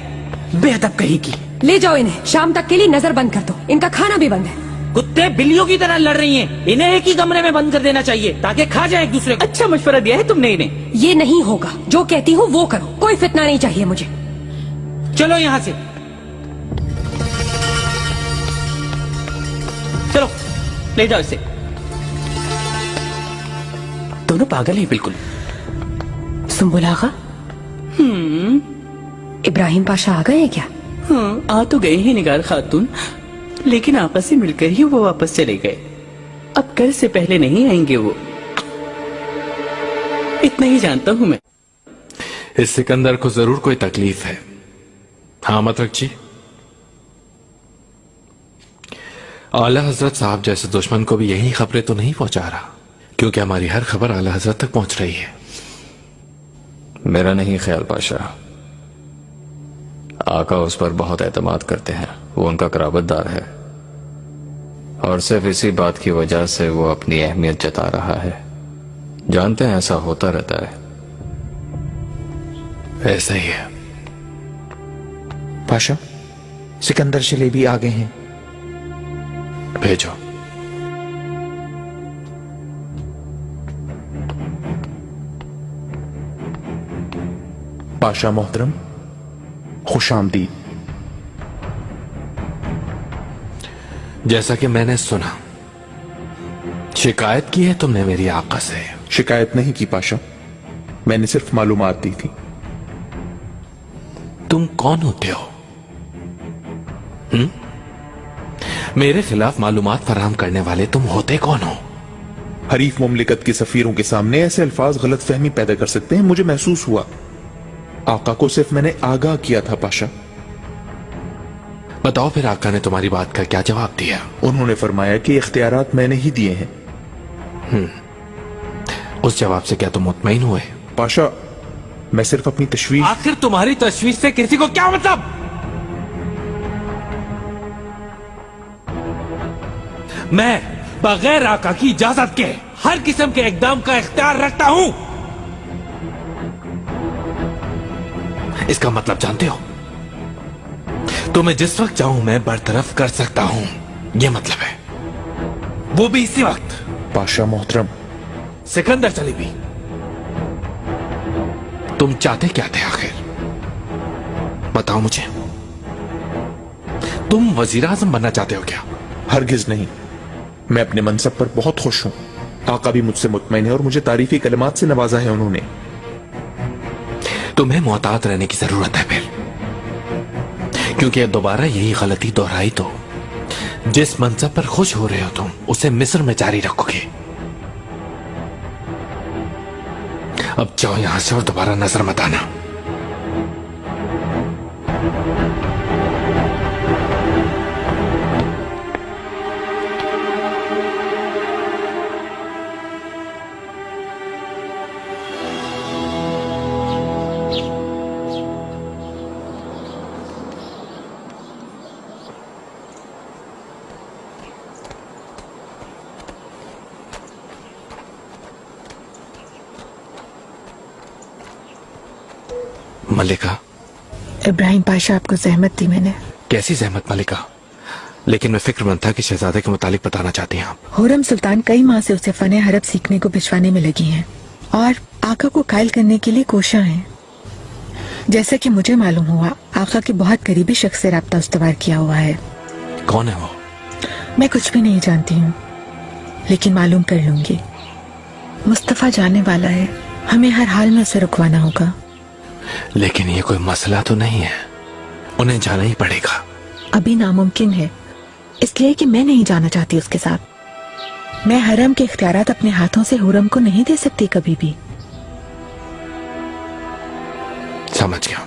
बेअदब कहीं की। ले जाओ इन्हें, शाम तक के लिए नजर बंद कर दो, इनका खाना भी बंद है। कुत्ते बिल्लियों की तरह लड़ रही हैं, इन्हें एक ही कमरे में बंद कर देना चाहिए ताकि खा जाए एक दूसरे को। अच्छा मशवरा दिया है तुमने इन्हें। ये नहीं होगा, जो कहती हूँ वो करो, कोई फितना नहीं चाहिए मुझे। चलो यहाँ से, चलो ले जाओ इसे। दोनों पागल हैं बिल्कुल। सुंबुल आगा, इब्राहिम पाशा आ गए हैं क्या? आ तो गए हैं निगार खातून, लेकिन आपस से मिलकर ही वो वापस चले गए। अब कल से पहले नहीं आएंगे वो, इतना ही जानता हूं मैं। इस सिकंदर को जरूर कोई तकलीफ है। हाँ मतरक जी, आला हजरत साहब जैसे दुश्मन को भी यही खबरें तो नहीं पहुंचा रहा, क्योंकि हमारी हर खबर आला हजरत तक पहुंच रही है। मेरा नहीं ख्याल पाशा, आका उस पर बहुत एतमाद करते हैं, वो उनका कराबतदार है और सिर्फ इसी बात की वजह से वो अपनी अहमियत जता रहा है। जानते हैं ऐसा होता रहता है। ऐसा ही है। पाशा, सिकंदर शलेबी आ गए हैं। भेजो। पाशा मोहतरम, खुशामदीद। जैसा कि मैंने सुना, शिकायत की है तुमने मेरी आका से। शिकायत नहीं की पाशा, मैंने सिर्फ मालूमात दी थी। तुम कौन होते हो? मेरे खिलाफ मालूमात फराहम करने वाले तुम होते कौन हो? हरीफ मुमलिकत के सफीरों के सामने ऐसे अल्फाज गलत फहमी पैदा कर सकते हैं, मुझे महसूस हुआ। आका को सिर्फ मैंने आगाह किया था पाशा। बताओ फिर आका ने तुम्हारी बात का क्या जवाब दिया? उन्होंने फरमाया कि इख्तियारात मैंने ही दिए हैं। उस जवाब से क्या तुम मुतमईन हुए? पाशा, मैं सिर्फ अपनी तशवीश। आखिर तुम्हारी तशवीश से किसी को क्या मतलब? मैं बगैर आका की इजाजत के हर किस्म के इकदाम का इख्तियार रखता हूं। इसका मतलब जानते हो? तुम्हें जिस वक्त चाहूं मैं बरतरफ कर सकता हूं, यह मतलब है, वो भी इसी वक्त। पाशा मोहतरम, सिकंदर शलेबी, तुम चाहते क्या थे आखिर? बताओ मुझे। तुम वजीर आजम बनना चाहते हो क्या? हरगिज नहीं, मैं अपने मनसब पर बहुत खुश हूं। आका भी मुझसे मुतमईन है और मुझे तारीफी कलमात से नवाजा है उन्होंने। तुम्हें मोहतात रहने की जरूरत है फिर, क्योंकि दोबारा यही गलती दोहराई तो जिस मनसब पर खुश हो रहे हो तुम, उसे मिस्र में जारी रखोगे। अब जाओ यहां से और दोबारा नजर मत आना। मलिका। इब्राहिम पाशा, आपको जहमत दी मैंने। कैसी जहमत मलिका? लेकिन मैं फिक्रमंद था कि शहजादे के मुतालिक बताना चाहती हैं आप। हुरम सुल्तान कई माह से उसे फने हरब सीखने को भिजवाने में लगी हैं और आका को कायल करने के लिए कोशिश हैं। जैसा कि मुझे मालूम हुआ, आका के बहुत करीबी शख्स से राब्ता उस्तवार किया हुआ है। कौन है वो? मैं कुछ भी नहीं जानती हूँ, लेकिन मालूम कर लूंगी। मुस्तफा जाने वाला है, हमें हर हाल में उसे रुकवाना होगा। लेकिन ये कोई मसला तो नहीं है, उन्हें जाना ही पड़ेगा। अभी नामुमकिन है, इसलिए कि मैं नहीं जाना चाहती उसके साथ। मैं हरम के इख्तियारात अपने हाथों से हुरम को नहीं दे सकती कभी भी। समझ गया।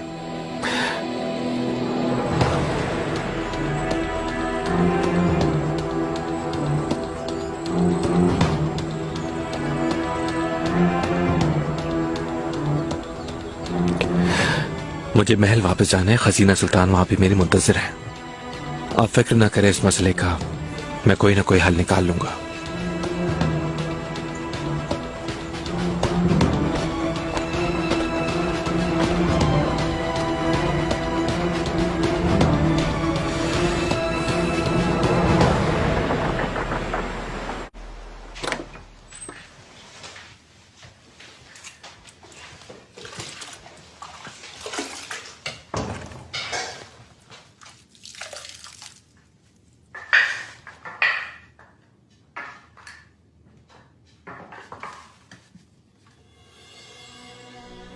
मुझे महल वापस जाना है, खजीना सुल्तान वहां भी मेरी मुंतजिर है। आप फिक्र ना करें इस मसले का, मैं कोई ना कोई हल निकाल लूंगा।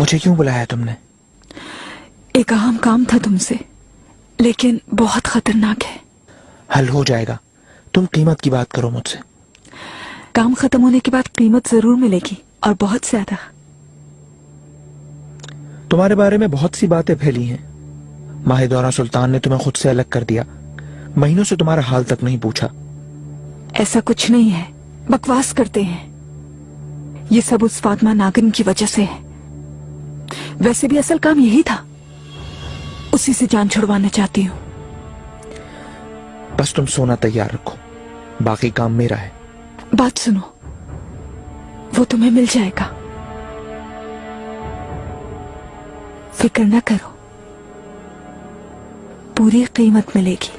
मुझे क्यों बुलाया तुमने? एक अहम काम था तुमसे, लेकिन बहुत खतरनाक है। हल हो जाएगा, तुम कीमत की बात करो मुझसे। काम खत्म होने के बाद कीमत जरूर मिलेगी, और बहुत ज्यादा। तुम्हारे बारे में बहुत सी बातें फैली हैं। माहिदौरा सुल्तान ने तुम्हें खुद से अलग कर दिया, महीनों से तुम्हारा हाल तक नहीं पूछा। ऐसा कुछ नहीं है, बकवास करते हैं। ये सब उस फातिमा नागिन की वजह से है। वैसे भी असल काम यही था, उसी से जान छुड़वाना चाहती हूँ। बस तुम सोना तैयार रखो, बाकी काम मेरा है। बात सुनो, वो तुम्हें मिल जाएगा, फिक्र न करो, पूरी कीमत मिलेगी।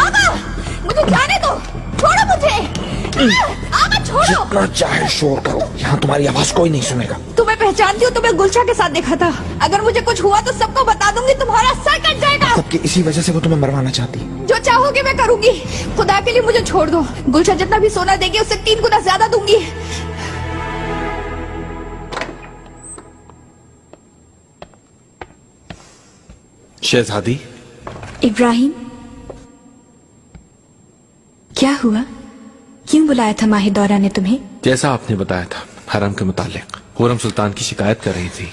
आगा, मुझे जाने दो, छोड़ो मुझे। आगा छोड़ो। जितना चाहे शोर करो, यहाँ तुम्हारी आवाज कोई नहीं सुनेगा। तुम्हें पहचानती हूँ, तुम्हें गुलशा के साथ देखा था। अगर मुझे कुछ हुआ तो सबको बता दूंगी, तुम्हारा सर कट जाएगा। सबकी इसी वजह से वो तुम्हें मरवाना चाहती है। जो चाहोगे मैं करूंगी, खुदा के लिए मुझे छोड़ दो। गुलशा जितना भी सोना देगी उससे 3 गुना ज्यादा दूंगी। शहजादी। इब्राहिम, क्या हुआ? क्यों बुलाया था माहिदौरा ने तुम्हें? जैसा आपने बताया था, हरम के मुतालिक हुरम सुल्तान की शिकायत कर रही थी।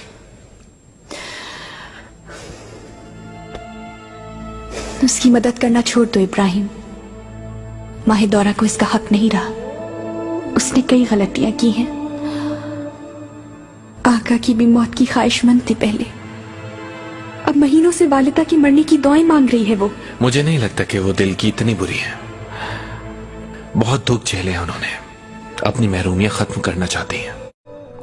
उसकी मदद करना छोड़ दो इब्राहिम। माहिदौरा को इसका हक नहीं रहा। उसने कई गलतियां की हैं। आका की भी मौत की ख्वाहिशमंद थी पहले, अब महीनों से वालिदा की मरने की दुआएं मांग रही है वो। मुझे नहीं लगता कि वो दिल की इतनी बुरी है। बहुत दुख झेले हैं उन्होंने, अपनी महरूमियत खत्म करना चाहती हैं।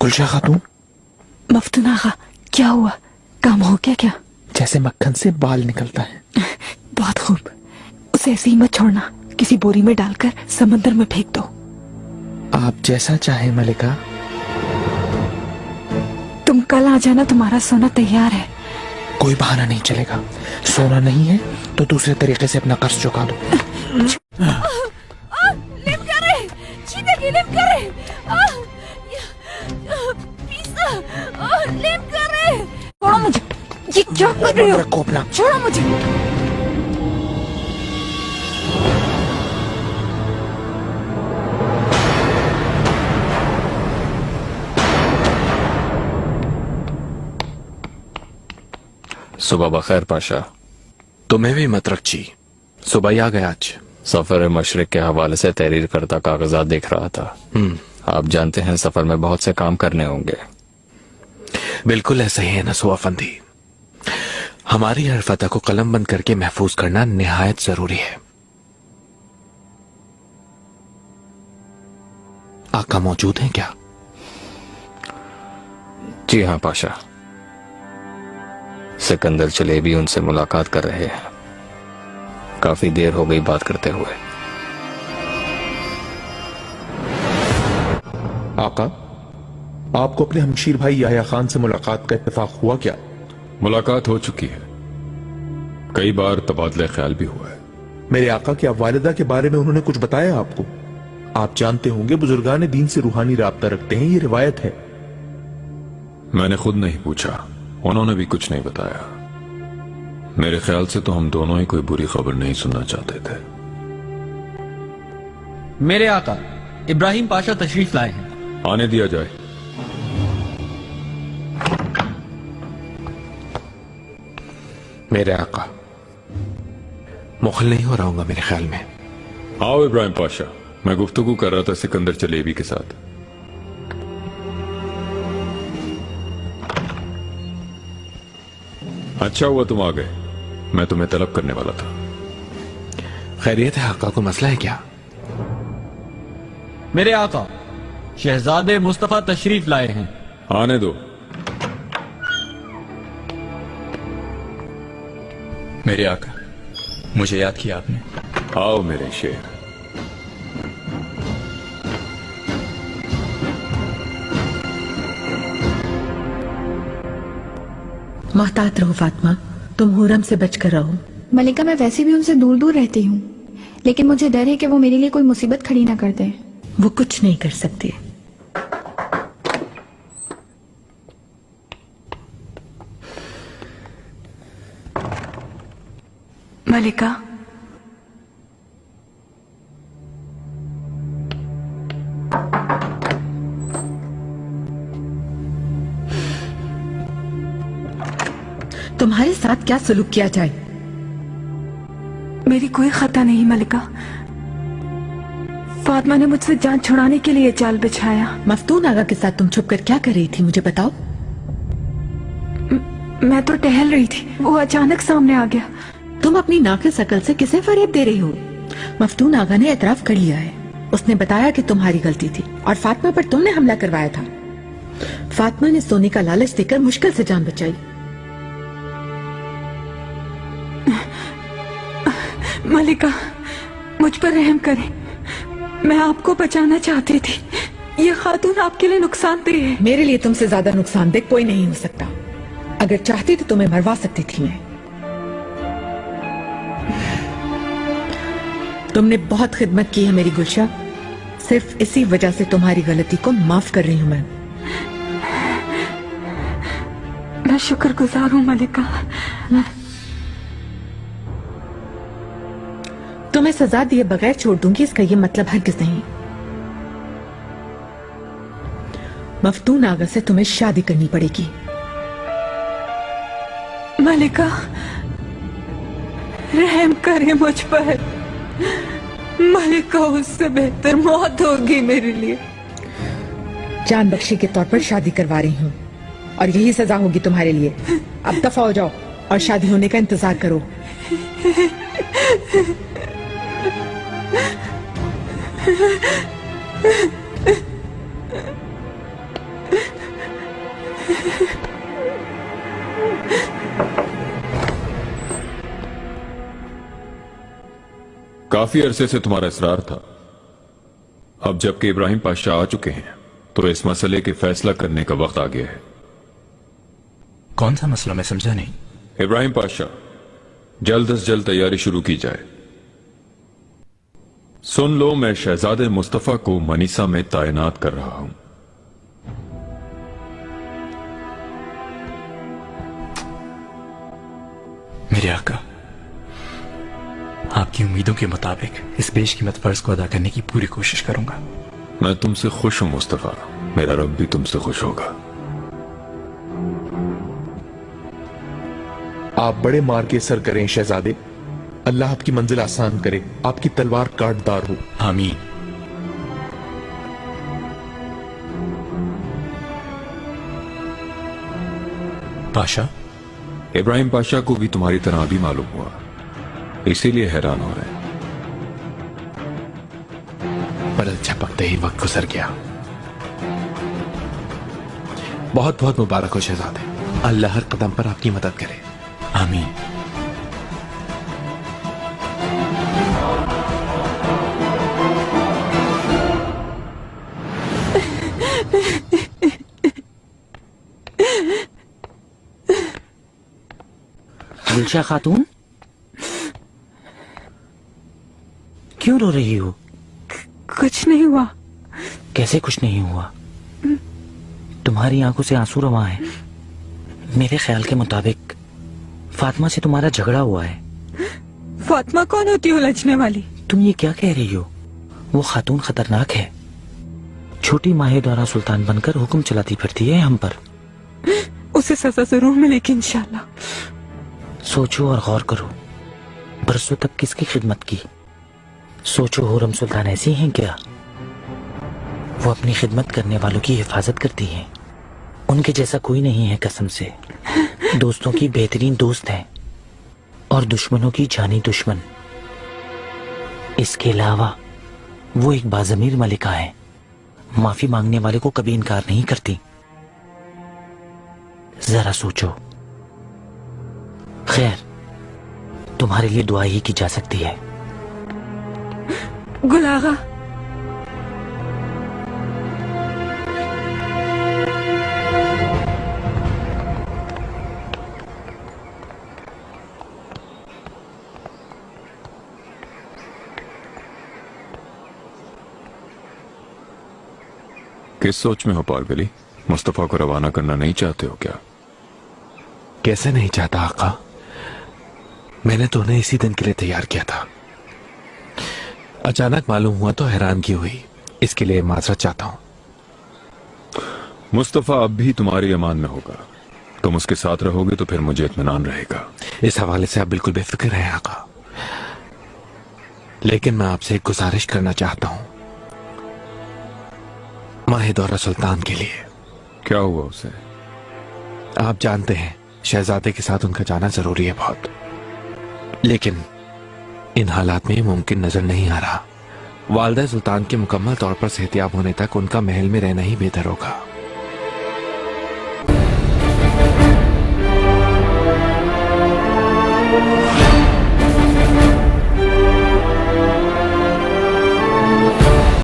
गुलशा खातून। मफ्तून आगा, क्या हुआ? काम हो गया क्या? जैसे मक्खन से बाल निकलता है। बहुत खूब, उसे ऐसे ही मत छोड़ना, किसी बोरी में डालकर समंदर में फेंक दो। आप जैसा चाहे मलिका। तुम कल आ जाना, तुम्हारा सोना तैयार है। कोई बहाना नहीं चलेगा। सोना नहीं है तो दूसरे तरीके से अपना कर्ज चुका दो। लेम करे लेम करे। छोड़ो मुझे, ये क्या कर रहे हो? छोड़ो मुझे। सुबह बखैर पाशा। तुम्हें भी मत रखी, सुबह ही आ गया आज। सफर मशरिक के हवाले से तहरीर करता कागजात देख रहा था। आप जानते हैं सफर में बहुत से काम करने होंगे। बिल्कुल ऐसा ही है नसुआ फंदी। हमारी हर फतह को कलम बंद करके महफूज करना निहायत जरूरी है। आका मौजूद हैं क्या? जी हाँ पाशा, सिकंदर चलेबी उनसे मुलाकात कर रहे हैं। काफी देर हो गई बात करते हुए। आका, आपको अपने हमशीर भाई याह्या खान से मुलाकात का इत्तेफाक हुआ क्या? मुलाकात हो चुकी है, कई बार तबादला ख्याल भी हुआ है। मेरे आका, क्या वालिदा के बारे में उन्होंने कुछ बताया आपको? आप जानते होंगे बुजुर्गान दीन से रूहानी राब्ता रखते हैं, ये रिवायत है। मैंने खुद नहीं पूछा, उन्होंने भी कुछ नहीं बताया। मेरे ख्याल से तो हम दोनों ही कोई बुरी खबर नहीं सुनना चाहते थे। मेरे आका इब्राहिम पाशा तशरीफ लाए हैं। आने दिया जाए। मेरे आका, मुखल नहीं हो रहा हूंगा मेरे ख्याल में। आओ इब्राहिम पाशा, मैं गुफ्तगू कर रहा था सिकंदर चलेबी के साथ। अच्छा हुआ तुम आ गए, मैं तुम्हें तलब करने वाला था। खैरियत है आका, को मसला है क्या? मेरे आका शहजादे मुस्तफा तशरीफ लाए हैं। आने दो। मेरे आका, मुझे याद किया आपने। आओ मेरे शेर। मोहतात रहो फातिमा, तुम हुरम से बचकर रहो। मलिका, मैं वैसे भी उनसे दूर दूर रहती हूँ, लेकिन मुझे डर है कि वो मेरे लिए कोई मुसीबत खड़ी ना कर दे। वो कुछ नहीं कर सकते। मलिका, तुम्हारे साथ क्या सलूक किया जाए? मेरी कोई खता नहीं मलिका। फातिमा ने मुझसे जान छुड़ाने के लिए जाल बिछाया। मफ्तून आगा के साथ तुम छुपकर क्या कर रही थी, मुझे बताओ। मैं तो टहल रही थी, वो अचानक सामने आ गया। तुम अपनी नाक़िस अकल से किसे फरेब दे रही हो? मफ्तून आगा ने एतराफ कर लिया है। उसने बताया कि तुम्हारी गलती थी और फातिमा पर तुमने हमला करवाया था। फातिमा ने सोने का लालच देकर मुश्किल से जान बचाई। मलिका, मुझ पर रहम करें, मैं आपको बचाना चाहती थी। ये खातून आपके लिए नुकसानदेह है। मेरे लिए तुमसे ज्यादा नुकसानदेह कोई नहीं हो सकता। अगर चाहती तो तुम्हें मरवा सकती थी मैं। तुमने बहुत खिदमत की है मेरी गुलशा, सिर्फ इसी वजह से तुम्हारी गलती को माफ कर रही हूँ मैं शुक्रगुजार हूँ मलिका। तुम्हें सजा दिए बगैर छोड़ दूंगी, इसका ये मतलब हरगिज नहीं। मफ्तून आगा से तुम्हें शादी करनी पड़ेगी। मलिका, रहम करे मुझ पर। मलिका, उससे बेहतर मौत होगी मेरे लिए। जान बख्शी के तौर पर शादी करवा रही हूँ और यही सजा होगी तुम्हारे लिए। अब दफा हो जाओ और शादी होने का इंतजार करो। काफी अरसे से तुम्हारा इसरार था। अब जबकि इब्राहिम पाशा आ चुके हैं तो इस मसले के फैसला करने का वक्त आ गया है। कौन सा मसला, मैं समझा नहीं। इब्राहिम पाशा, जल्द से जल्द तैयारी शुरू की जाए। सुन लो, मैं शहजादे मुस्तफा को मनीसा में तैनात कर रहा हूं। मेरे आका, आपकी उम्मीदों के मुताबिक इस बेशकीमत फर्ज को अदा करने की पूरी कोशिश करूंगा। मैं तुमसे खुश हूं मुस्तफा, मेरा रब भी तुमसे खुश होगा। आप बड़े मार के सर करें शहजादे, अल्लाह आपकी मंजिल आसान करे, आपकी तलवार काटदार हो। आमीन। पाशा, इब्राहिम पाशा को भी तुम्हारी तरह अभी मालूम हुआ, इसीलिए हैरान हो रहे हैं। बदल झपकते ही वक्त गुजर गया। बहुत बहुत मुबारक हो शहजादे, अल्लाह हर कदम पर आपकी मदद करे। आमीन। गुलशा खातून, क्यों रो रही हो? कुछ नहीं हुआ। कैसे कुछ नहीं हुआ? तुम्हारी आंखों से आंसू रवा है। मेरे ख्याल के मुताबिक फातिमा से तुम्हारा झगड़ा हुआ है। फातिमा कौन होती है उलझने वाली? तुम ये क्या कह रही हो? वो खातून खतरनाक है, छोटी माहेदौरा सुल्तान बनकर हुक्म चलाती फिरती है हम पर। उसे सजा जरूर मिलेगी इंशाल्लाह। सोचो और गौर करो, बरसों तक किसकी खिदमत की। सोचो हुरम सुल्तान ऐसी हैं क्या? वो अपनी खिदमत करने वालों की हिफाजत करती हैं। उनके जैसा कोई नहीं है कसम से। दोस्तों की बेहतरीन दोस्त हैं और दुश्मनों की जानी दुश्मन। इसके अलावा वो एक बाज़मीर मलिका है, माफी मांगने वाले को कभी इनकार नहीं करती। जरा सोचो। खैर, तुम्हारे लिए दुआ ही की जा सकती है। गुलागा, किस सोच में हो पारगली? मुस्तफा को रवाना करना नहीं चाहते हो क्या? कैसे नहीं चाहता आका, मैंने तो उन्हें इसी दिन के लिए तैयार किया था। अचानक मालूम हुआ तो हैरानगी हुई, इसके लिए माजरत चाहता हूं। मुस्तफा अब भी तुम्हारी अमान में होगा। तुम उसके साथ रहोगे तो फिर मुझे इत्मीनान रहेगा। इस हवाले से आप बिल्कुल बेफिक्र हैं आका, लेकिन मैं आपसे एक गुजारिश करना चाहता हूं माहेदौरा सुल्तान के लिए। क्या हुआ उसे? आप जानते हैं शहजादे के साथ उनका जाना जरूरी है बहुत, लेकिन इन हालात में मुमकिन नजर नहीं आ रहा। वालदा सुल्तान के मुकम्मल तौर पर सेहतियाब होने तक उनका महल में रहना ही बेहतर होगा।